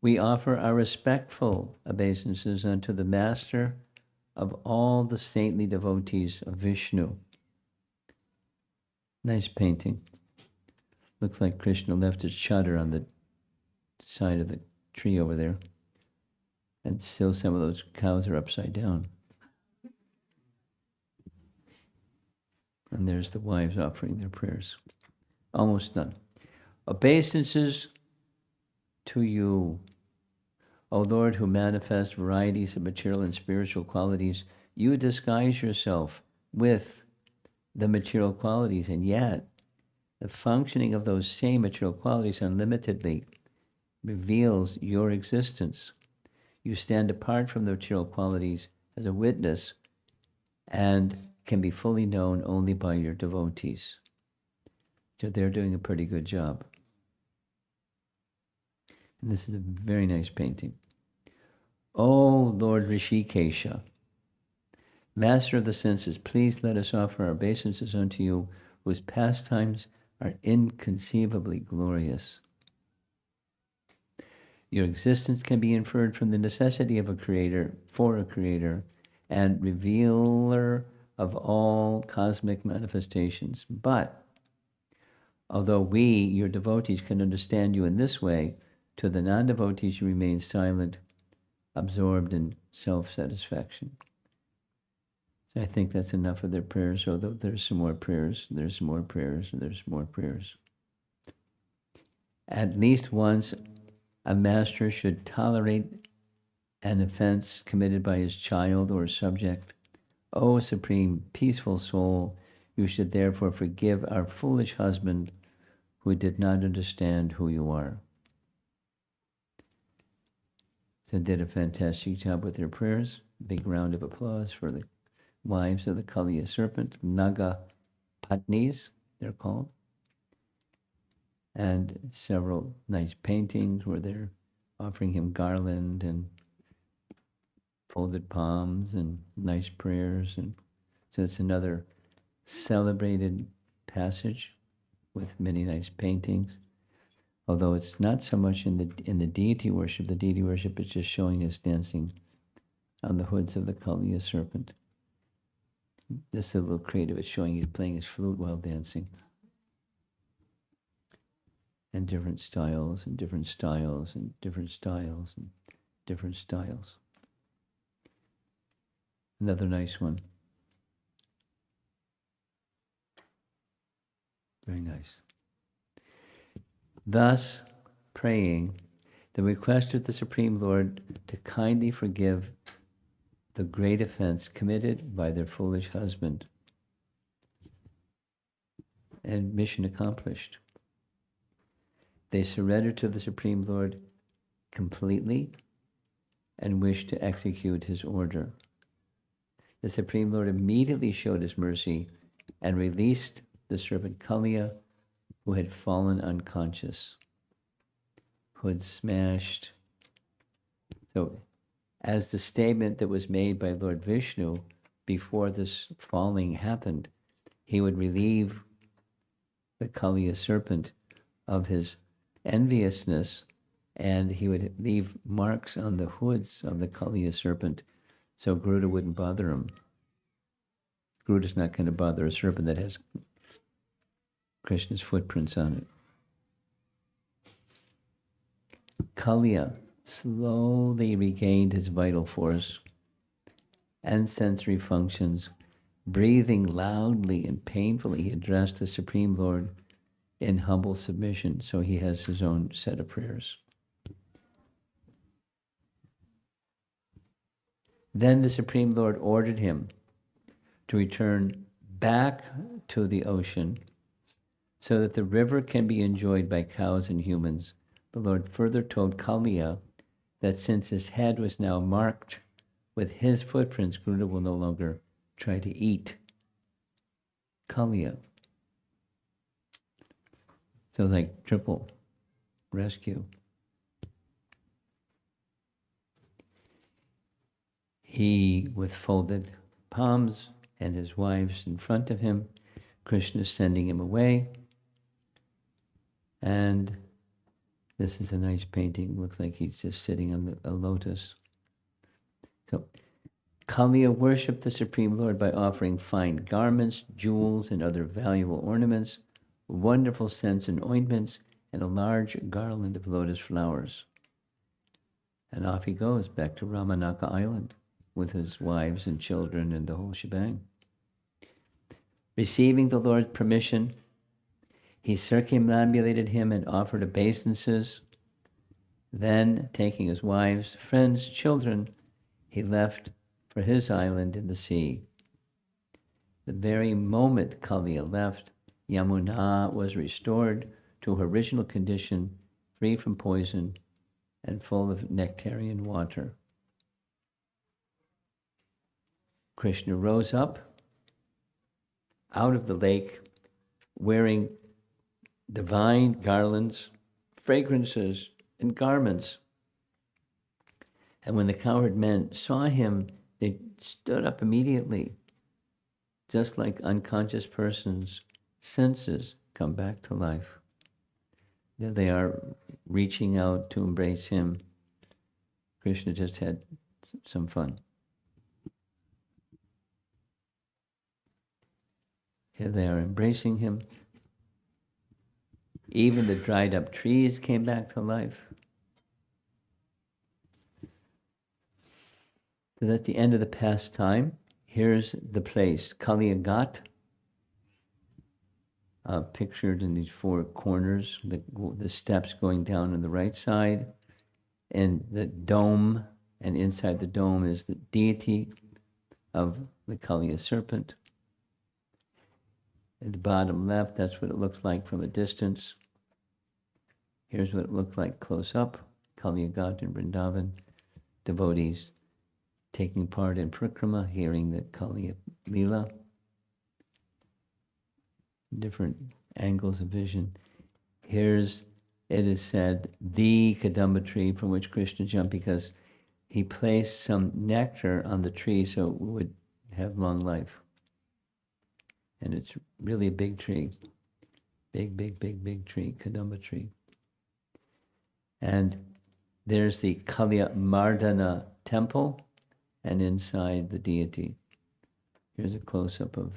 We offer our respectful obeisances unto the master of all the saintly devotees of Vishnu. Nice painting. Looks like Krishna left his chadar on the side of the tree over there. And still some of those cows are upside down. And there's the wives offering their prayers. Almost done. Obeisances to you, O Lord, who manifest varieties of material and spiritual qualities. You disguise yourself with the material qualities, and yet the functioning of those same material qualities unlimitedly reveals your existence. You stand apart from the material qualities as a witness and can be fully known only by your devotees. So they're doing a pretty good job. And this is a very nice painting. O Lord Rishikesha, Master of the senses, please let us offer our obeisances unto you, whose pastimes are inconceivably glorious. Your existence can be inferred from the necessity of a creator, for a creator, and revealer of all cosmic manifestations. But although we, your devotees, can understand you in this way, to the non-devotees you remain silent, absorbed in self-satisfaction. So I think that's enough of their prayers, although there's some more prayers, there's more prayers, and there's more prayers. At least once, a master should tolerate an offense committed by his child or subject. O Supreme, peaceful soul, you should therefore forgive our foolish husband who did not understand who you are. So did a fantastic job with their prayers. Big round of applause for the wives of the Kaliya serpent, Naga Patnis, they're called. And several nice paintings where they're offering him garland and folded palms and nice prayers. And so it's another celebrated passage with many nice paintings. Although it's not so much in the deity worship. The deity worship is just showing us dancing on the hoods of the Kaliya serpent. This is a little creative. It's showing he's playing his flute while dancing. And different styles, and different styles, and different styles, and different styles. Another nice one. Very nice. Thus, praying, the request of the Supreme Lord to kindly forgive the great offense committed by their foolish husband. And mission accomplished. They surrendered to the Supreme Lord completely and wished to execute his order. The Supreme Lord immediately showed his mercy and released the serpent Kaliya, who had fallen unconscious, who had smashed. So, as the statement that was made by Lord Vishnu before this falling happened, he would relieve the Kaliya serpent of his enviousness, and he would leave marks on the hoods of the Kaliya serpent so Garuda wouldn't bother him. Garuda's not going to bother a serpent that has Krishna's footprints on it. Kaliya slowly regained his vital force and sensory functions. Breathing loudly and painfully, he addressed the Supreme Lord in humble submission. So he has his own set of prayers. Then the Supreme Lord ordered him to return back to the ocean so that the river can be enjoyed by cows and humans. The Lord further told Kaliya that since his head was now marked with his footprints, Garuda will no longer try to eat Kaliya. So like triple rescue. He, with folded palms and his wives in front of him, Krishna is sending him away. And this is a nice painting. Looks like he's just sitting on a lotus. So Kaliya worshipped the Supreme Lord by offering fine garments, jewels, and other valuable ornaments, wonderful scents and ointments, and a large garland of lotus flowers. And off he goes back to Ramanaka Island with his wives and children and the whole shebang. Receiving the Lord's permission, he circumambulated him and offered obeisances. Then, taking his wives, friends, children, he left for his island in the sea. The very moment Kaliya left, Yamuna was restored to her original condition, free from poison and full of nectarian water. Krishna rose up out of the lake wearing divine garlands, fragrances, and garments. And when the cowherd men saw him, they stood up immediately, just like unconscious persons' senses come back to life. There they are reaching out to embrace him. Krishna just had some fun. Here they are embracing him. Even the dried up trees came back to life. So that's the end of the pastime. Here's the place, Kaliya Ghat, pictured in these four corners, the steps going down on the right side, and the dome, and inside the dome is the deity of the Kaliya serpent. At the bottom left, that's what it looks like from a distance. Here's what it looked like close up, Kaliya Ghat in Vrindavan. Devotees taking part in Parikrama, hearing the Kaliya Lila. Different angles of vision. Here's, it is said, the Kadamba tree from which Krishna jumped because he placed some nectar on the tree so it would have long life. And it's really a big tree. Big, big, big, big tree, Kadamba tree. And there's the Kaliya Mardana temple and inside the deity. Here's a close-up of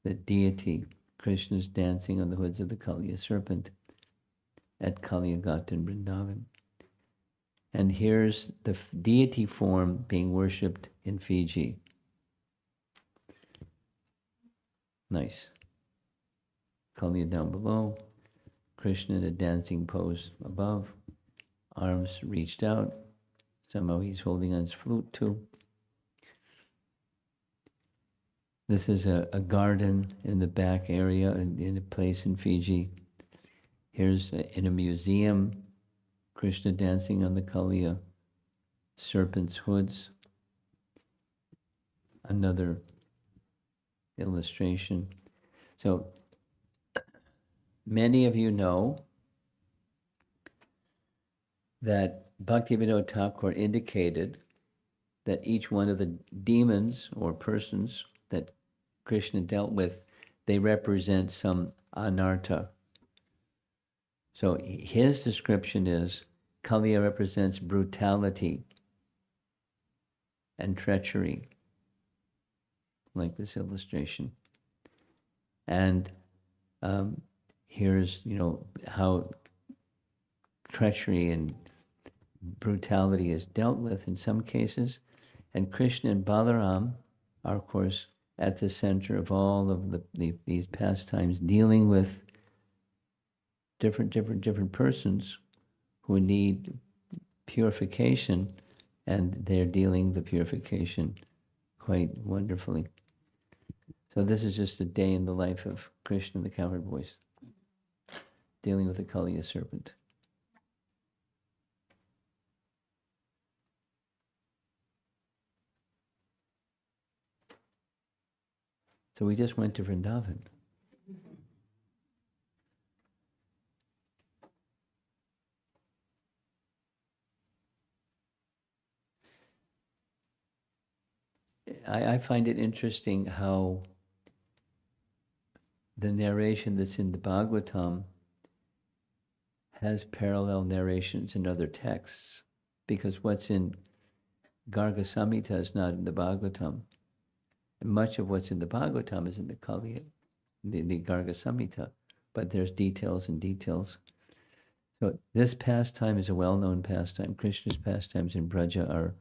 the deity. Krishna's dancing on the hoods of the Kaliya serpent at Kaliya in Vrindavan. And here's the deity form being worshipped in Fiji. Nice. Kaliya down below, Krishna in a dancing pose above, arms reached out. Somehow he's holding on his flute too. This is a garden in the back area in a place in Fiji. Here's in a museum, Krishna dancing on the Kaliya serpent's hoods. Another illustration. So many of you know that Bhaktivinoda Thakur indicated that each one of the demons or persons that Krishna dealt with, they represent some anartha. So his description is, Kaliya represents brutality and treachery, like this illustration. And here's, how treachery and brutality is dealt with in some cases. And Krishna and Balaram are, of course, at the center of all of these pastimes, dealing with different persons who need purification, and they're dealing the purification quite wonderfully. So this is just a day in the life of Krishna, the cowherd voice, dealing with the Kaliya serpent. So we just went to Vrindavan. I find it interesting how the narration that's in the Bhagavatam has parallel narrations in other texts, because what's in Garga Samhita is not in the Bhagavatam. And much of what's in the Bhagavatam is in the Kaliya, the Garga Samhita, but there's details and details. So this pastime is a well-known pastime. Krishna's pastimes in Braja are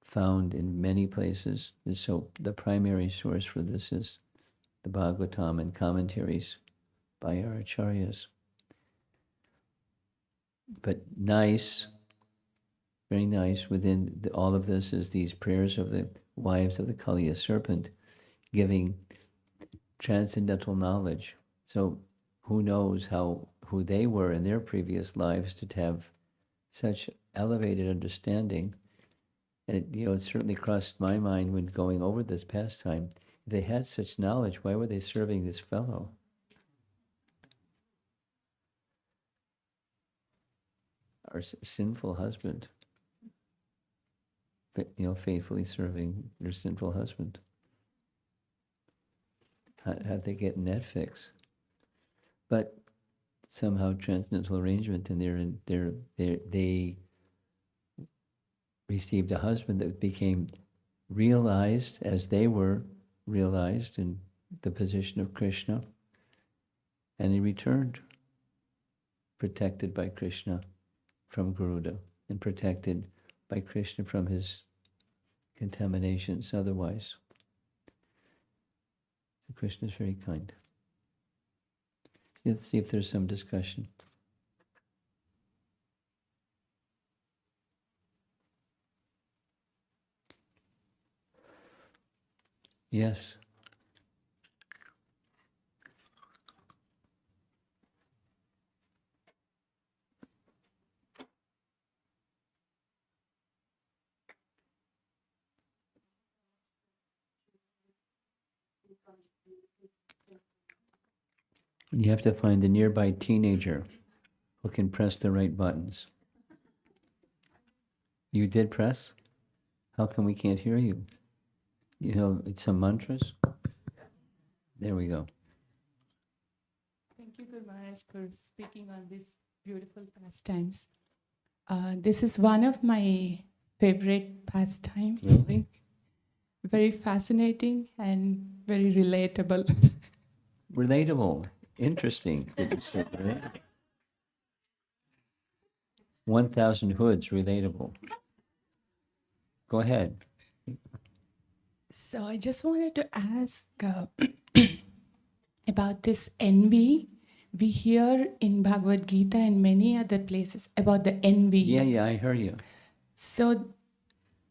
found in many places. And so the primary source for this is the Bhagavatam and commentaries by our acharyas. But nice, very nice, within all of this is these prayers of the wives of the Kaliya serpent, giving transcendental knowledge. So who knows who they were in their previous lives to have such elevated understanding. And it certainly crossed my mind when going over this pastime. If they had such knowledge, why were they serving this fellow? Our sinful husband, but faithfully serving their sinful husband. How'd they get in that fix? But somehow transcendental arrangement, and they received a husband that became realized as they were realized in the position of Krishna, and he returned, protected by Krishna from Garuda, and protected by Krishna from his contaminations otherwise. So Krishna is very kind. Let's see if there's some discussion. Yes. You have to find the nearby teenager who can press the right buttons. You did press? How come we can't hear you? It's some mantras? There we go. Thank you, Guru Maharaj, for speaking on these beautiful pastimes. This is one of my favorite pastime. Really? Very fascinating and very relatable. Relatable. Interesting. Did you say relatable? 1,000 hoods, relatable. Go ahead. So I just wanted to ask about this envy. We hear in Bhagavad Gita and many other places about the envy. Yeah, I hear you. So,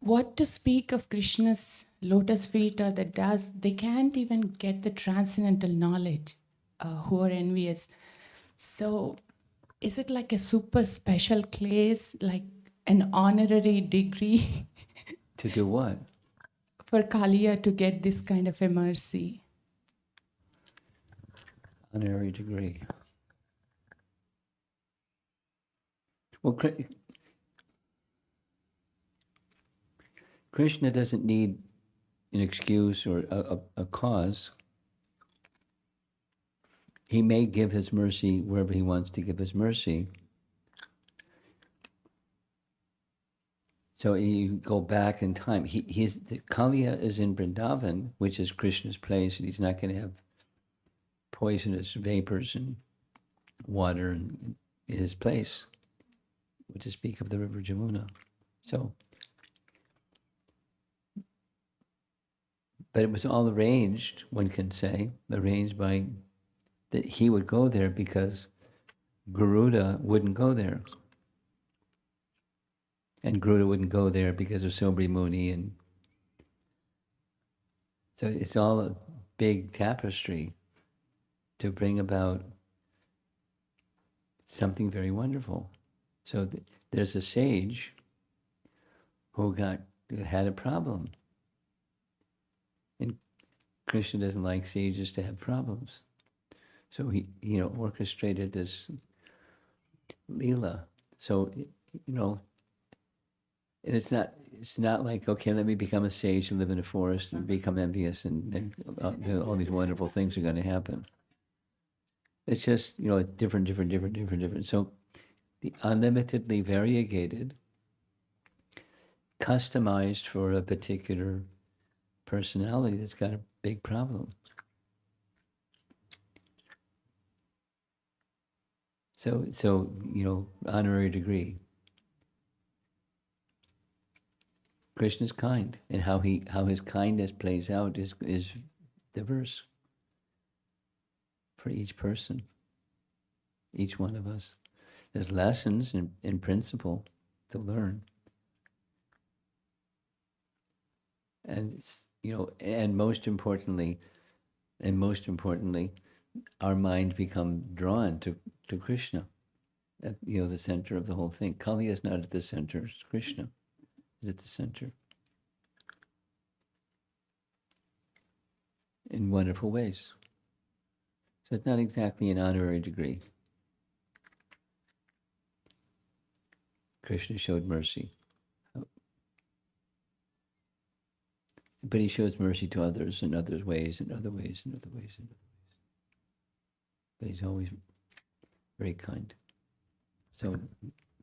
what to speak of Krishna's lotus feet or the dust? They can't even get the transcendental knowledge who are envious. So, is it like a super special place, like an honorary degree To do what? for Kaliya to get this kind of a mercy? Honorary degree. Well, Krishna doesn't need an excuse or a cause. He may give his mercy wherever he wants to give his mercy. So you go back in time. Kaliya is in Vrindavan, which is Krishna's place, and he's not going to have poisonous vapors and water in his place, to speak of the river Jamuna. So, but it was all arranged, one can say, arranged by, that he would go there because Garuda wouldn't go there. And Garuda wouldn't go there because of Sobri Muni. And so it's all a big tapestry to bring about something very wonderful. So there's a sage who had a problem. And Krishna doesn't like sages to have problems. So he, orchestrated this Lila. So, and it's not like, okay, let me become a sage and live in a forest and become envious and all these wonderful things are going to happen. It's just, it's different. So the unlimitedly variegated, customized for a particular personality that's got a big problem. So honorary degree. Krishna's kind, and how his kindness plays out is diverse for each person, each one of us. There's lessons in principle to learn, and and most importantly, our minds become drawn to Krishna, at the center of the whole thing. Kali is not at the center; it's Krishna is at the center in wonderful ways. So it's not exactly an honorary degree. Krishna showed mercy. But he shows mercy to others in other ways. But he's always very kind. So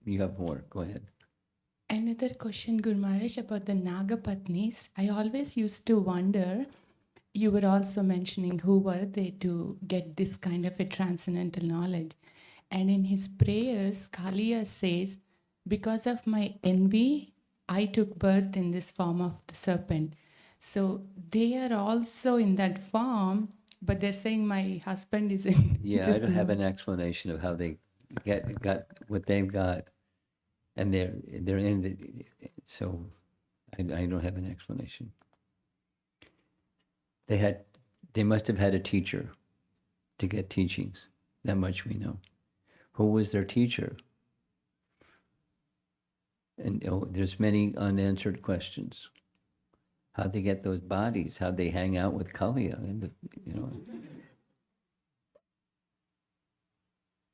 you have more. Go ahead. Another question, Guru Maharaj, about the Nagapatnis. I always used to wonder, you were also mentioning who were they to get this kind of a transcendental knowledge. And in his prayers, Kaliya says, because of my envy, I took birth in this form of the serpent. So they are also in that form, but they're saying my husband is in. Yeah, I don't have an explanation of how they got what they've got, and they're in the, so I don't have an explanation. They must have had a teacher to get teachings. That much we know. Who was their teacher? And there's many unanswered questions. How'd they get those bodies? How'd they hang out with Kaliya? And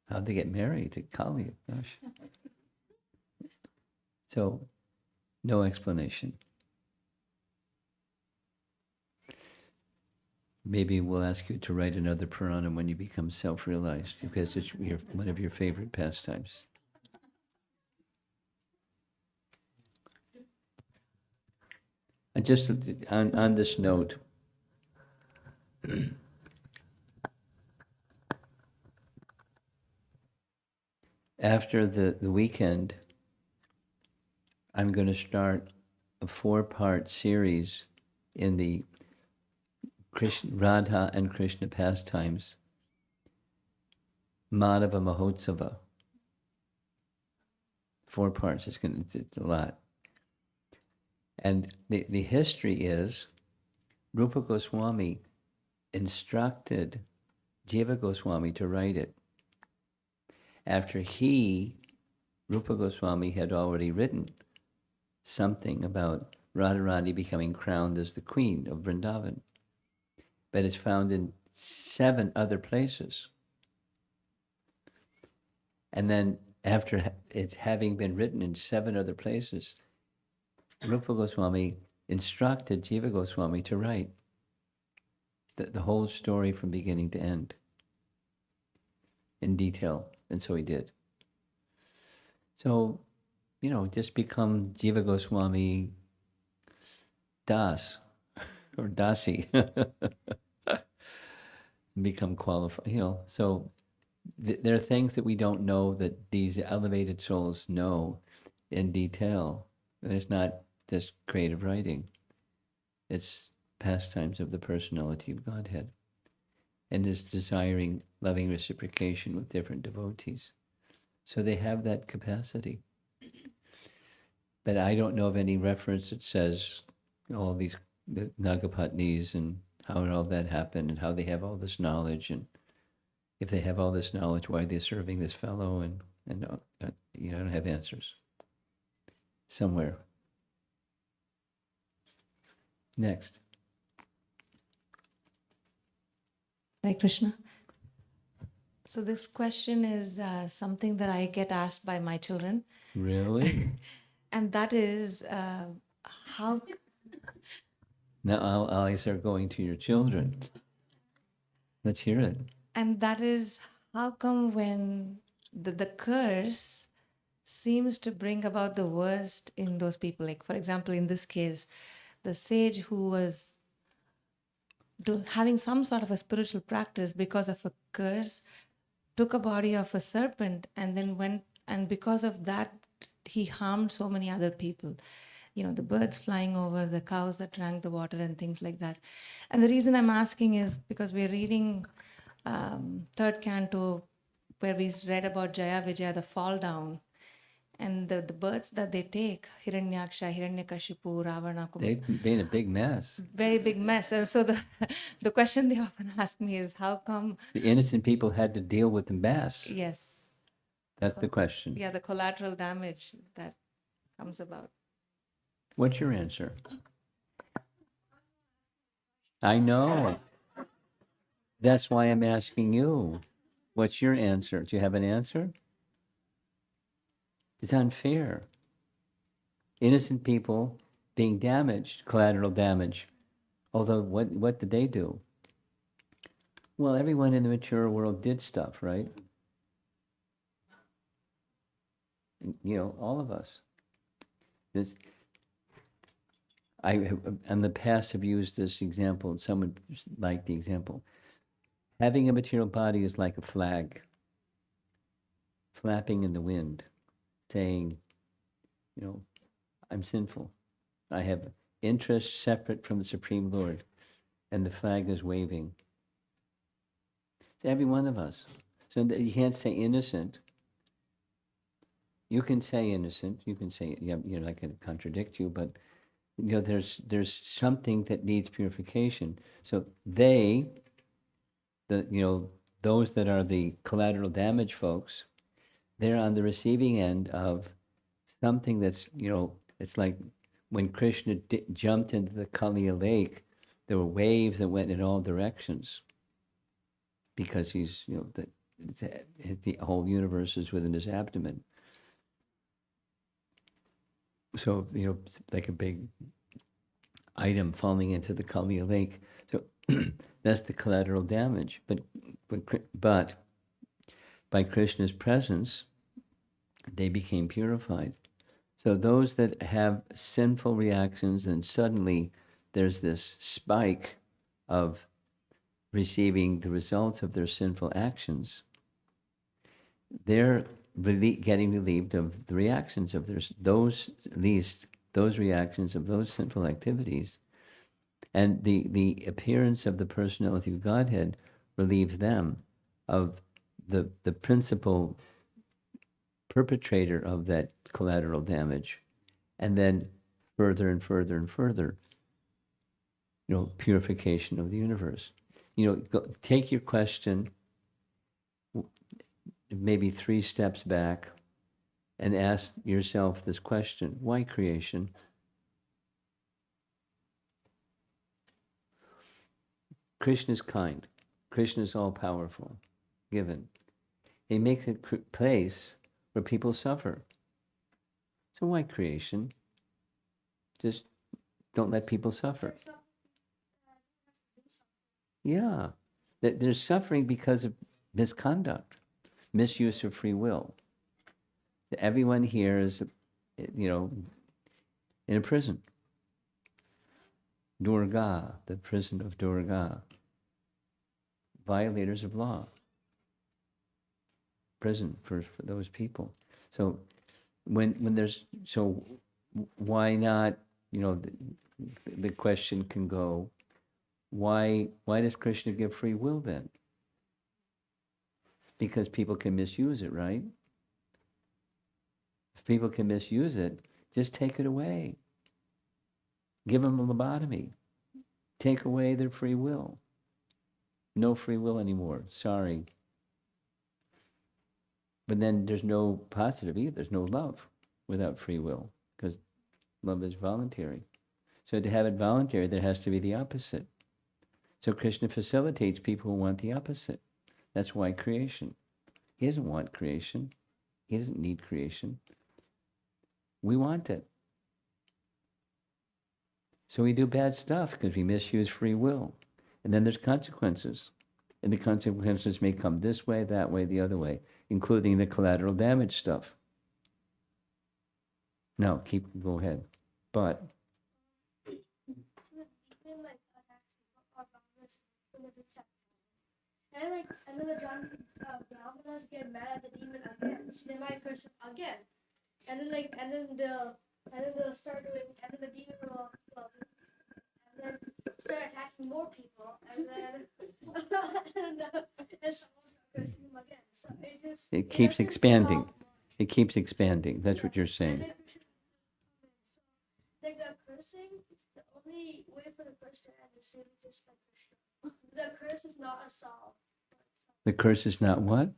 how'd they get married to Kaliya? Gosh. So, no explanation. Maybe we'll ask you to write another Purana when you become self-realized, because it's one of your favorite pastimes. Just on this note, after the weekend, I'm going to start a 4-part series in the Radha and Krishna pastimes, Madhava Mahotsava. 4 parts. It's a lot. And the history is Rupa Goswami instructed Jiva Goswami to write it after Rupa Goswami, had already written something about Radharani becoming crowned as the queen of Vrindavan. But it's found in 7 other places. And then after it having been written in 7 other places, Rupa Goswami instructed Jiva Goswami to write the whole story from beginning to end in detail. And so he did. So, just become Jiva Goswami Das or Dasi. Become qualified, So there are things that we don't know that these elevated souls know in detail. And it's not just creative writing. It's pastimes of the personality of Godhead and is desiring loving reciprocation with different devotees. So they have that capacity. But I don't know of any reference that says all these the Nagapatnis and how all that happened and how they have all this knowledge, and if they have all this knowledge, why they're serving this fellow, and I don't have answers. Somewhere. Next. Hare Krishna. So this question is something that I get asked by my children. Really? And that is how... Now eyes are going to your children. Let's hear it. And that is how come when the curse seems to bring about the worst in those people. Like, for example, in this case, the sage who was having some sort of a spiritual practice because of a curse, took a body of a serpent and then went, and because of that, he harmed so many other people. The birds flying over, the cows that drank the water and things like that. And the reason I'm asking is because we're reading 3rd canto where we read about Jaya Vijaya, the fall down, and the birds that they take, Hiranyaksha, Hiranyakashipu, Ravana, They've been a big mess. very big mess. And so the question they often ask me is, how come... The innocent people had to deal with the mess. Yes. That's the question. Yeah, the collateral damage that comes about. What's your answer? I know. That's why I'm asking you. What's your answer? Do you have an answer? It's unfair. Innocent people being damaged, collateral damage. Although, what did they do? Well, everyone in the mature world did stuff, right? All of us. I in the past have used this example, and someone liked the example. Having a material body is like a flag flapping in the wind, saying, I'm sinful. I have interests separate from the Supreme Lord, and the flag is waving. It's every one of us. So you can't say innocent. You can say innocent. You can say, you're not going to contradict you, but there's something that needs purification. So those that are the collateral damage folks, they're on the receiving end of something that's, it's like when Krishna jumped into the Kaliya lake, there were waves that went in all directions because he's, the whole universe is within his abdomen. So, like a big item falling into the Kaliya lake. So that's the collateral damage. But by Krishna's presence, they became purified. So those that have sinful reactions, and suddenly there's this spike of receiving the results of their sinful actions, they're getting relieved of the reactions of those reactions of those sinful activities. And the appearance of the personality of Godhead relieves them of the principal perpetrator of that collateral damage. And then further and further and further, purification of the universe. Take your question maybe 3 steps back and ask yourself this question: why creation? Krishna is kind. Krishna is all-powerful, given. He makes a place where people suffer. So why creation? Just don't let people suffer. Yeah. There's suffering because of misconduct, misuse of free will. Everyone here is, in a prison. Durga, the prison of Durga. Violators of law. Prison for those people. So why not, the question can go, why does Krishna give free will then? Because people can misuse it, right? If people can misuse it, just take it away. Give them a lobotomy. Take away their free will. No free will anymore. Sorry. But then there's no positive either. There's no love without free will, because love is voluntary. So to have it voluntary, there has to be the opposite. So Krishna facilitates people who want the opposite. That's why creation. He doesn't want creation. He doesn't need creation. We want it. So we do bad stuff because we misuse free will. And then there's consequences. And the consequences may come this way, that way, the other way, including the collateral damage stuff. No, go ahead. But And then the Brahmanas get mad at the demon again, so they might curse him again. And then they'll start doing, and then the demon will and then start attacking more people, and then and someone will curse him again. So it keeps doesn't expanding. stop. It keeps expanding. That's what you're saying. And like the cursing, the only way for the curse to end is really just like Krishna. The curse is not a solve. The curse is not what?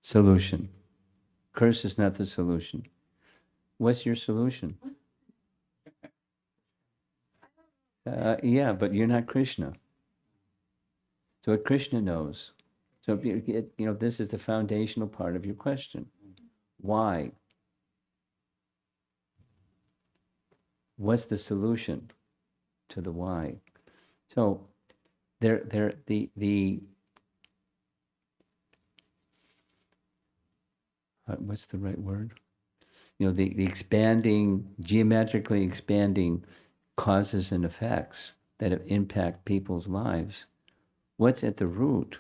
Solution. Curse is not the solution. What's your solution? Yeah, but you're not Krishna. So what Krishna knows. So this is the foundational part of your question. Why? What's the solution to the why? So what's the right word? The expanding, geometrically expanding causes and effects that impact people's lives. What's at the root?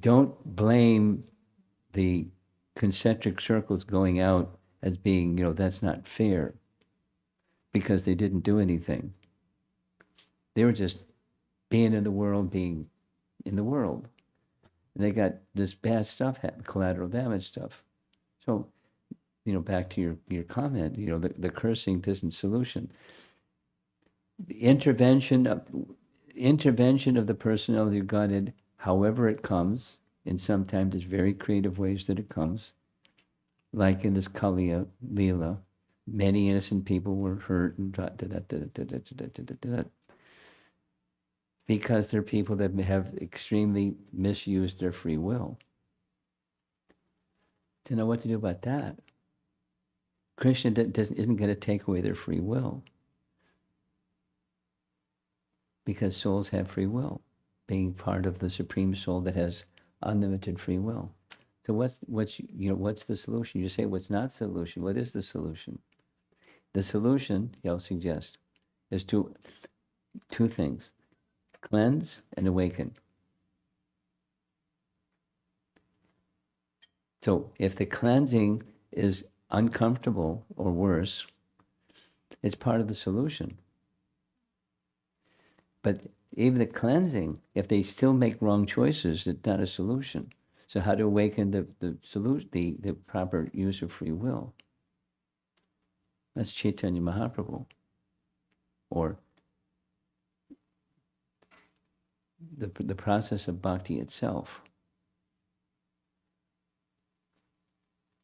Don't blame the concentric circles going out as being, that's not fair, because they didn't do anything. They were just being in the world, being in the world. And they got this bad stuff, collateral damage stuff. So, back to your comment, the cursing isn't solution. The intervention of the personality of Godhead, however it comes, and sometimes there's very creative ways that it comes, like in this Kaliya Lila, many innocent people were hurt and because they're people that have extremely misused their free will. To know what to do about that, Krishna isn't going to take away their free will, because souls have free will, being part of the Supreme Soul that has unlimited free will. So what's the solution? You say what's not solution. What is the solution? The solution, he'll suggest, is two things: cleanse and awaken. So if the cleansing is uncomfortable or worse, it's part of the solution. But even the cleansing, if they still make wrong choices, it's not a solution. So how to awaken the solution, the proper use of free will? That's Chaitanya Mahaprabhu, or the process of bhakti itself.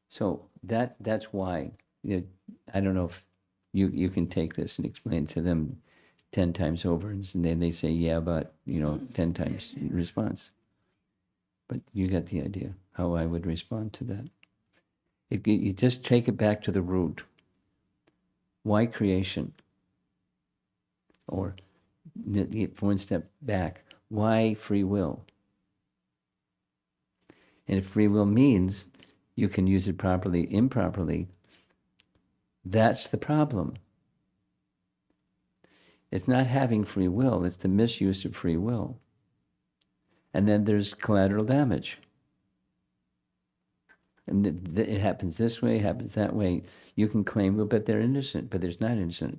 So that's why, I don't know if you can take this and explain it to them 10 times over, and then they say, yeah, but, 10 times response. But you get the idea how I would respond to that. You just take it back to the root. Why creation? Or, for one step back, why free will? And if free will means you can use it properly, improperly, that's the problem. It's not having free will, it's the misuse of free will. And then there's collateral damage. And it happens this way, it happens that way. You can claim, well, but they're innocent, but there's not innocent.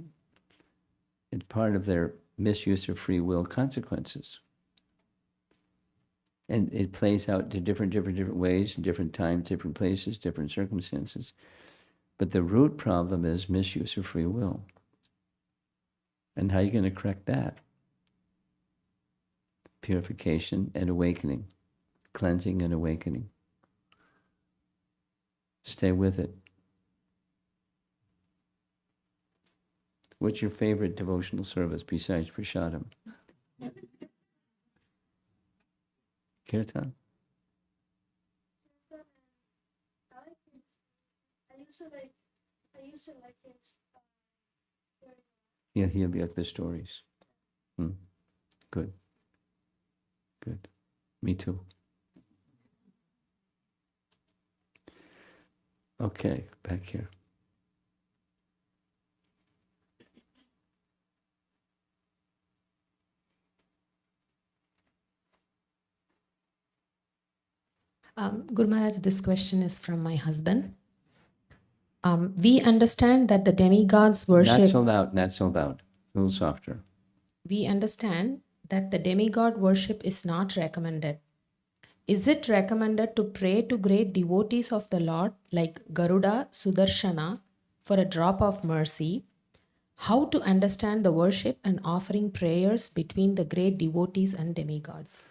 It's part of their misuse of free will consequences. And it plays out to different ways, in different times, different places, different circumstances. But the root problem is misuse of free will. And how are you going to correct that? Purification and awakening. Cleansing and awakening. Stay with it. What's your favorite devotional service besides Prasadam? Kirtan? I used to like his. Yeah, he'll be like the stories. Good. Good. Me too. Okay, back here. Guru Maharaj, this question is from my husband. We understand that the demigods worship. Not so loud. A little softer. We understand that the demigod worship is not recommended. Is it recommended to pray to great devotees of the Lord like Garuda, Sudarshana for a drop of mercy? How to understand the worship and offering prayers between the great devotees and demigods?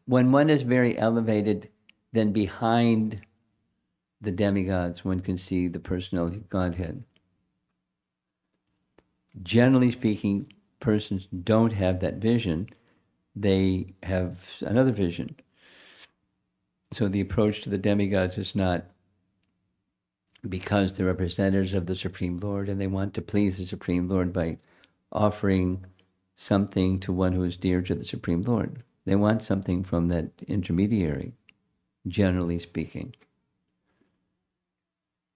When one is very elevated, then behind the demigods, one can see the personality of Godhead. Generally speaking, persons don't have that vision. They have another vision. So the approach to the demigods is not because they're representatives of the Supreme Lord and they want to please the Supreme Lord by offering something to one who is dear to the Supreme Lord. They want something from that intermediary, generally speaking.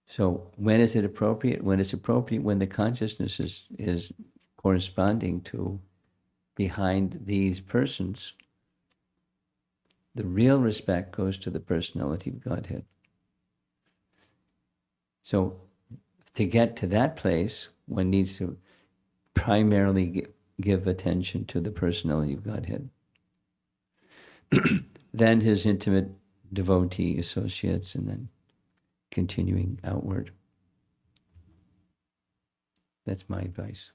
So when is it appropriate? When it's appropriate, when the consciousness is corresponding to behind these persons, the real respect goes to the personality of Godhead. So to get to that place, one needs to primarily give attention to the personality of Godhead. Then his intimate devotee associates, and then continuing outward. That's my advice.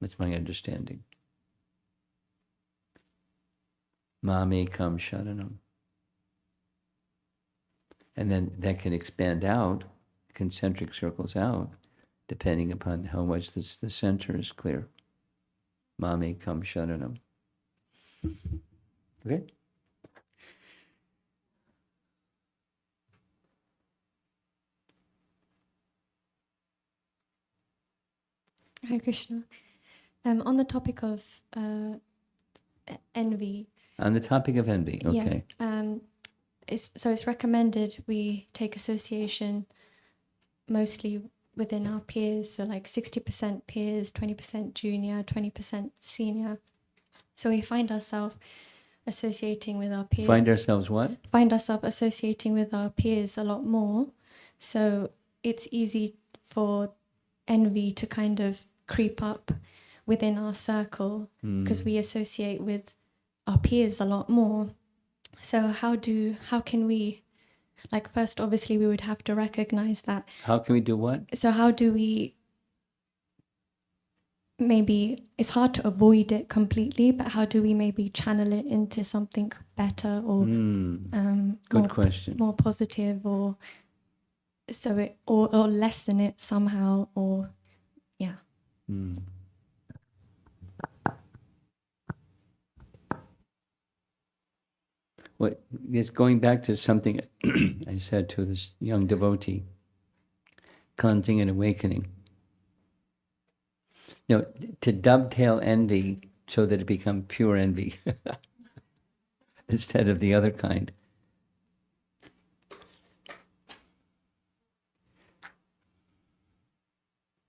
That's my understanding. Mame kam sharanam. And then that can expand out, concentric circles out, depending upon how much the center is clear. Mame kam sharanam. Okay? Hare Krishna. On the topic of envy, On the topic of envy, okay. yeah, it's recommended we take association mostly within our peers, so like 60% peers, 20% junior, 20% senior. So we find ourselves associating with our peers. Find ourselves what? Find ourselves associating with our peers a lot more. So it's easy for envy to kind of creep up within our circle because we associate with our peers a lot more. So how can we, like, first obviously we would have to recognize that. How can we do what? So how do we, maybe it's hard to avoid it completely, but how do we maybe channel it into something better or Good question. more positive, or so it or lessen it somehow, or yeah. What is going back to something I said to this young devotee, cleansing and awakening. To dovetail envy so that it becomes pure envy instead of the other kind.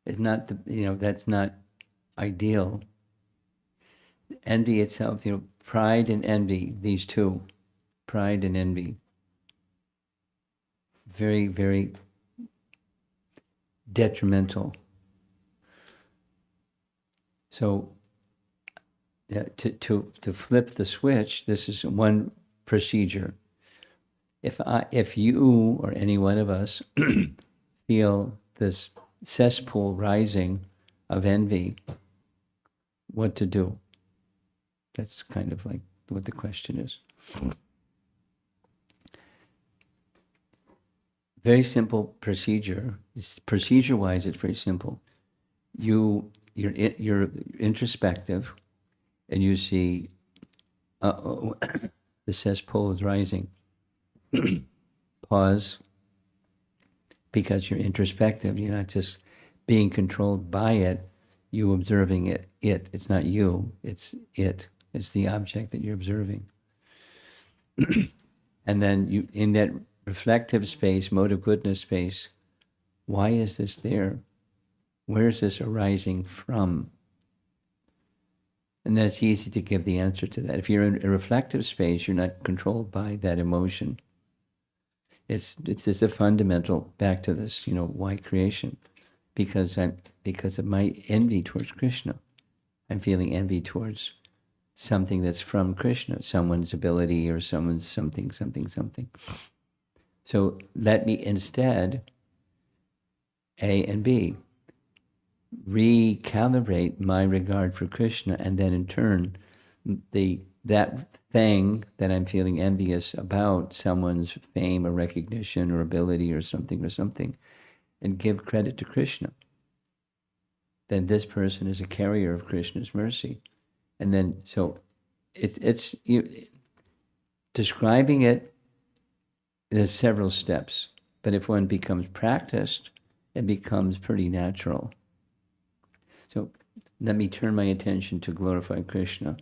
It's not that's not ideal. Envy itself, pride and envy, these two, pride and envy, very, very detrimental. So to flip the switch, this is one procedure. If you or any one of us feel this cesspool rising of envy, what to do? That's kind of like what the question is. Very simple procedure. Procedure-wise, it's very simple. You're introspective, and you see, the cesspool is rising. Pause, because you're introspective. You're not just being controlled by it. You observing it. It's not you. It's it. It's the object that you're observing. And then you, in that reflective space, mode of goodness space, why is this there? Where is this arising from? And then it's easy to give the answer to that. If you're in a reflective space, you're not controlled by that emotion. It's just a fundamental, back to this, why creation? Because of my envy towards Krishna. I'm feeling envy towards something that's from Krishna, someone's ability or someone's something. So let me instead, A and B, recalibrate my regard for Krishna, and then in turn, that thing that I'm feeling envious about, someone's fame or recognition or ability or something, and give credit to Krishna. Then this person is a carrier of Krishna's mercy. And then, so it's describing it, there's several steps, but if one becomes practiced, it becomes pretty natural. So let me turn my attention to glorify Krishna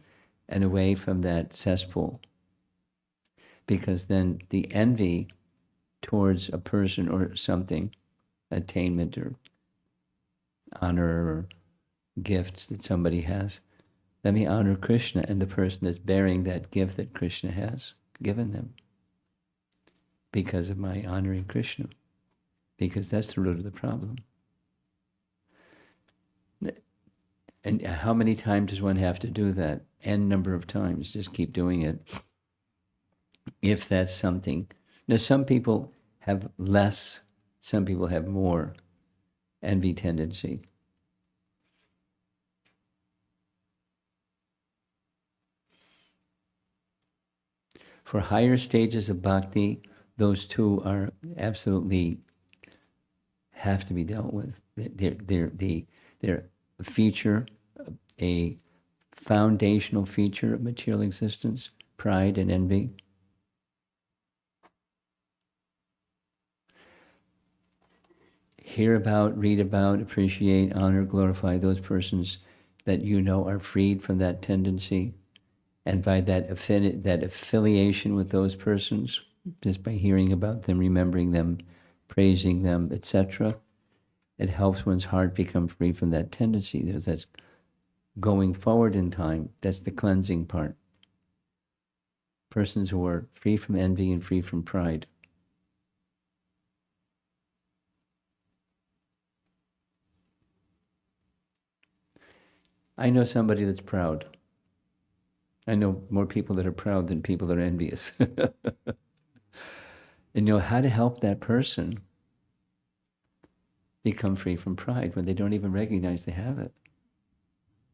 and away from that cesspool. Because then the envy towards a person or something, attainment or honor or gifts that somebody has, let me honor Krishna and the person that's bearing that gift that Krishna has given them. Because of my honoring Krishna. Because that's the root of the problem. And how many times does one have to do that? N number of times. Just keep doing it. If that's something. Now, some people have less, some people have more envy tendency. For higher stages of bhakti, those two are absolutely have to be dealt with. They're a feature, a foundational feature of material existence, pride and envy. hear about, read about, appreciate, honor, glorify those persons that you know are freed from that tendency. And by that affiliation with those persons, just by hearing about them, remembering them, praising them, etc., it helps one's heart become free from that tendency. That's going forward in time. That's the cleansing part. Persons who are free from envy and free from pride. I know somebody that's proud. I know more people that are proud than people that are envious. And know how to help that person become free from pride when they don't even recognize they have it.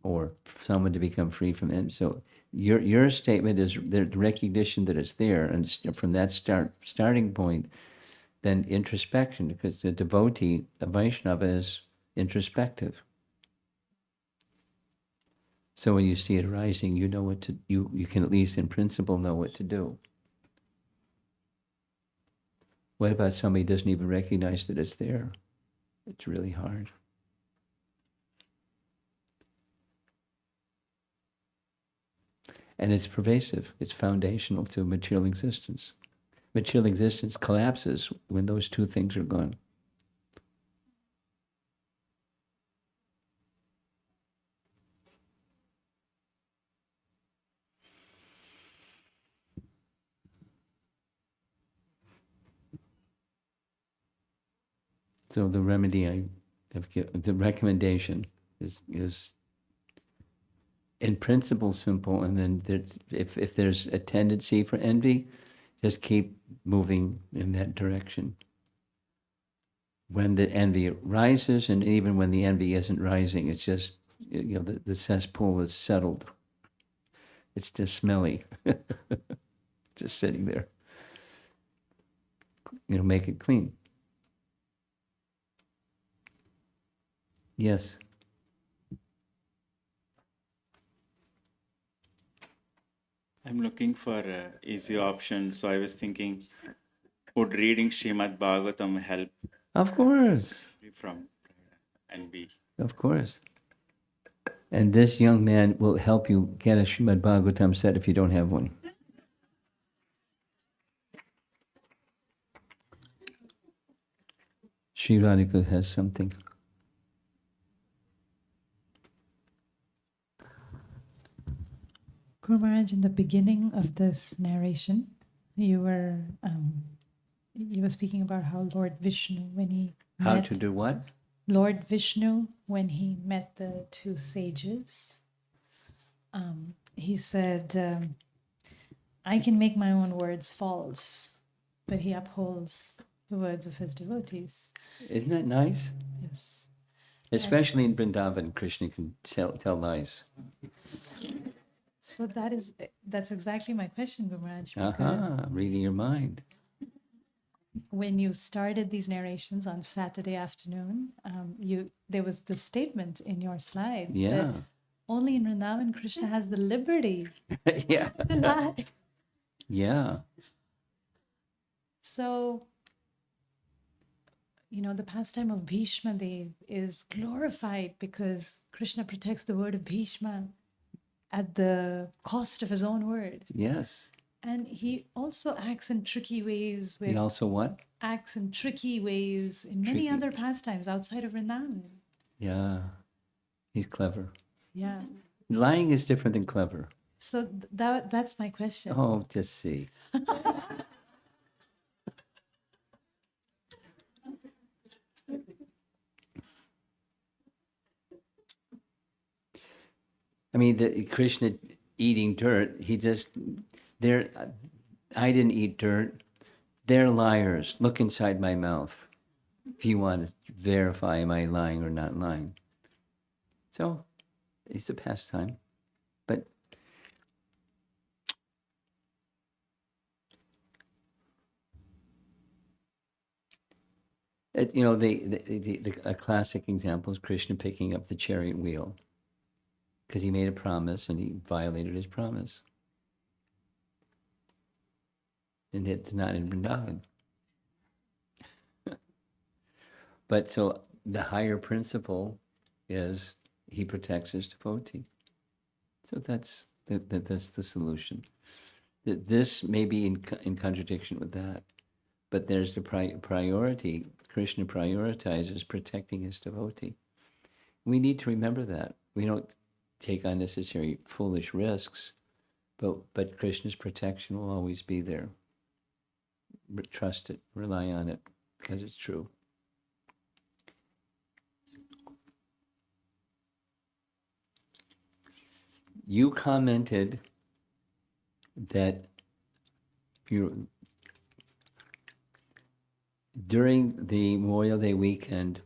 Or someone to become free from envy. So your statement is the recognition that it's there, and from that starting point, then introspection, because the devotee, a Vaishnava, is introspective. So when you see it arising, you know what to you can at least in principle know what to do. What about somebody who doesn't even recognize that it's there? It's really hard. And it's pervasive. It's foundational to material existence. Material existence collapses when those two things are gone. So the remedy the recommendation is in principle simple, and then if there's a tendency for envy, just keep moving in that direction. When the envy rises, and even when the envy isn't rising, it's just, the cesspool is settled. It's just smelly, just sitting there. Make it clean. Yes. I'm looking for easy options, so I was thinking, would reading Srimad Bhagavatam help Of course. from envy? Of course. And this young man will help you get a Srimad Bhagavatam set if you don't have one. Sri Radhika has something. Guru Maharaj, in the beginning of this narration, you were speaking about how Lord Vishnu, when he How met to do what? Lord Vishnu, when he met the two sages, he said, I can make my own words false, but he upholds the words of his devotees. Isn't that nice? Yes. Especially in Vrindavan, Krishna can tell lies. So that's exactly my question, Guru Maharaj, because Aha, reading your mind. when you started these narrations on Saturday afternoon, there was the statement in your slides that Yeah. only in Vrindavan Krishna has the liberty Yeah. to lie. Yeah. So, the pastime of Bhishma Dev is glorified because Krishna protects the word of Bhishma at the cost of his own word. Yes. And he also acts in tricky ways He also what? acts in tricky ways in many Tricky. other pastimes outside of Vrindavan. Yeah. He's clever. Yeah. Lying is different than clever. So that's my question. Oh, just see. I mean, the Krishna eating dirt, I didn't eat dirt. They're liars. Look inside my mouth if you want to verify am I lying or not lying. So it's a pastime. But a classic example is Krishna picking up the chariot wheel because he made a promise and he violated his promise. And it's not in Vrindavan. But so the higher principle is he protects his devotee. So that's the solution. This may be in contradiction with that, but there's the priority. Krishna prioritizes protecting his devotee. We need to remember that. We don't take unnecessary foolish risks, but Krishna's protection will always be there. Trust it, rely on it, because it's true. You commented that during the Memorial Day weekend,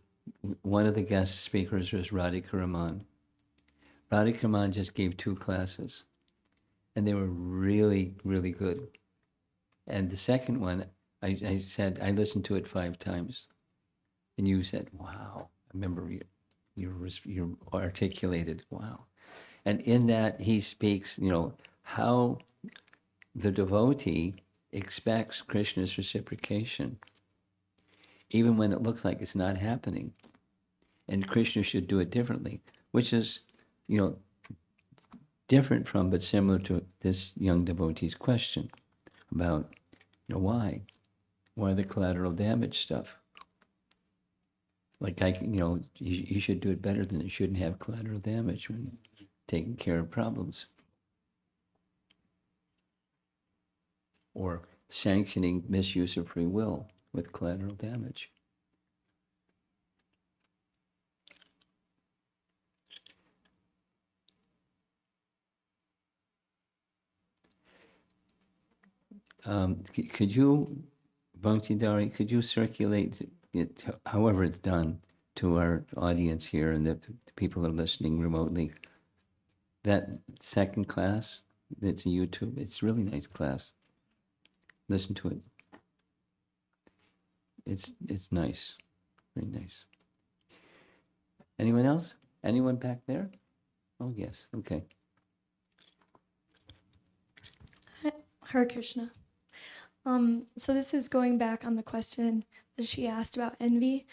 one of the guest speakers was Radhika Raman. Radhika Raman just gave 2 classes, and they were really, really good. And the second one, I said, I listened to it 5 times. And you said, wow. I remember you articulated, wow. And in that, he speaks, how the devotee expects Krishna's reciprocation, even when it looks like it's not happening. And Krishna should do it differently, which is, different from, but similar to this young devotee's question about, why the collateral damage stuff? Like, you should do it better than it shouldn't have collateral damage when taking care of problems. Or sanctioning misuse of free will with collateral damage. Could you, Bhakti Dari, could you circulate it, however it's done, to our audience here and the people that are listening remotely, that second class that's on YouTube? It's a really nice class. Listen to it. It's nice, very nice. Anyone else? Anyone back there? Oh yes, okay. Hare Krishna. So this is going back on the question that she asked about envy.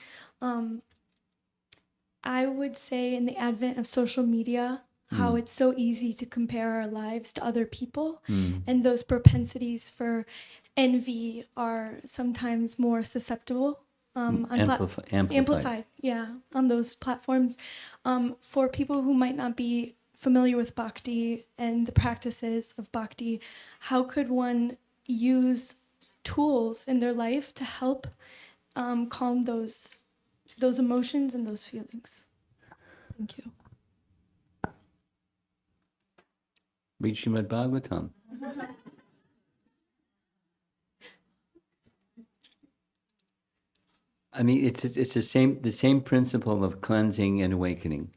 I would say in the advent of social media, how it's so easy to compare our lives to other people, and those propensities for envy are sometimes more susceptible. Amplified, yeah, on those platforms. For people who might not be familiar with bhakti and the practices of bhakti, how could one use tools in their life to help calm those emotions and those feelings? Thank you. Read Srimad Bhagavatam. I mean, it's the same principle of cleansing and awakening.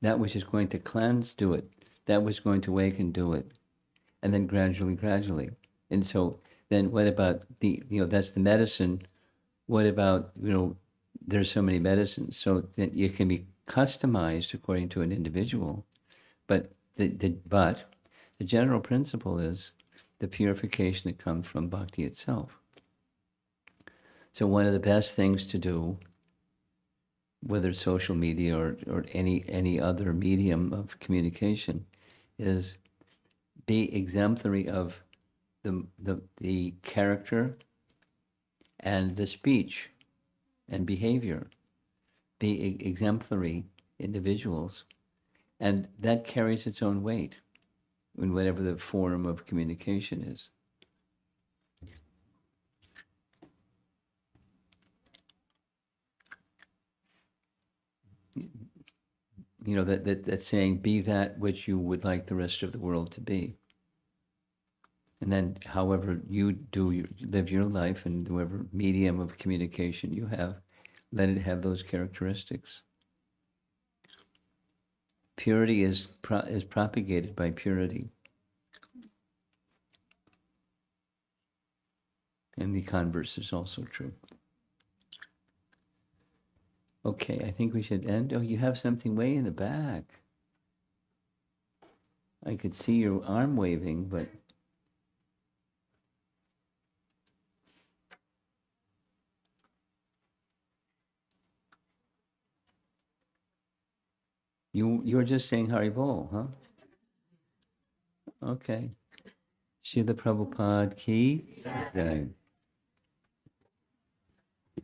That which is going to cleanse, do it. That which is going to awaken, do it. And then gradually. And so then what about that's the medicine. What about, there's so many medicines, so that it can be customized according to an individual. But the general principle is the purification that comes from bhakti itself. So one of the best things to do, whether it's social media or any other medium of communication, is be exemplary of the character and the speech and behavior. Be exemplary individuals, and that carries its own weight in whatever the form of communication is. That saying, be that which you would like the rest of the world to be. And then however you live your life and whatever medium of communication you have, let it have those characteristics. Purity is propagated by purity. And the converse is also true. Okay, I think we should end. Oh, you have something way in the back. I could see your arm waving, but... You're just saying Haribol, huh? Okay. Srila Prabhupada ki jai.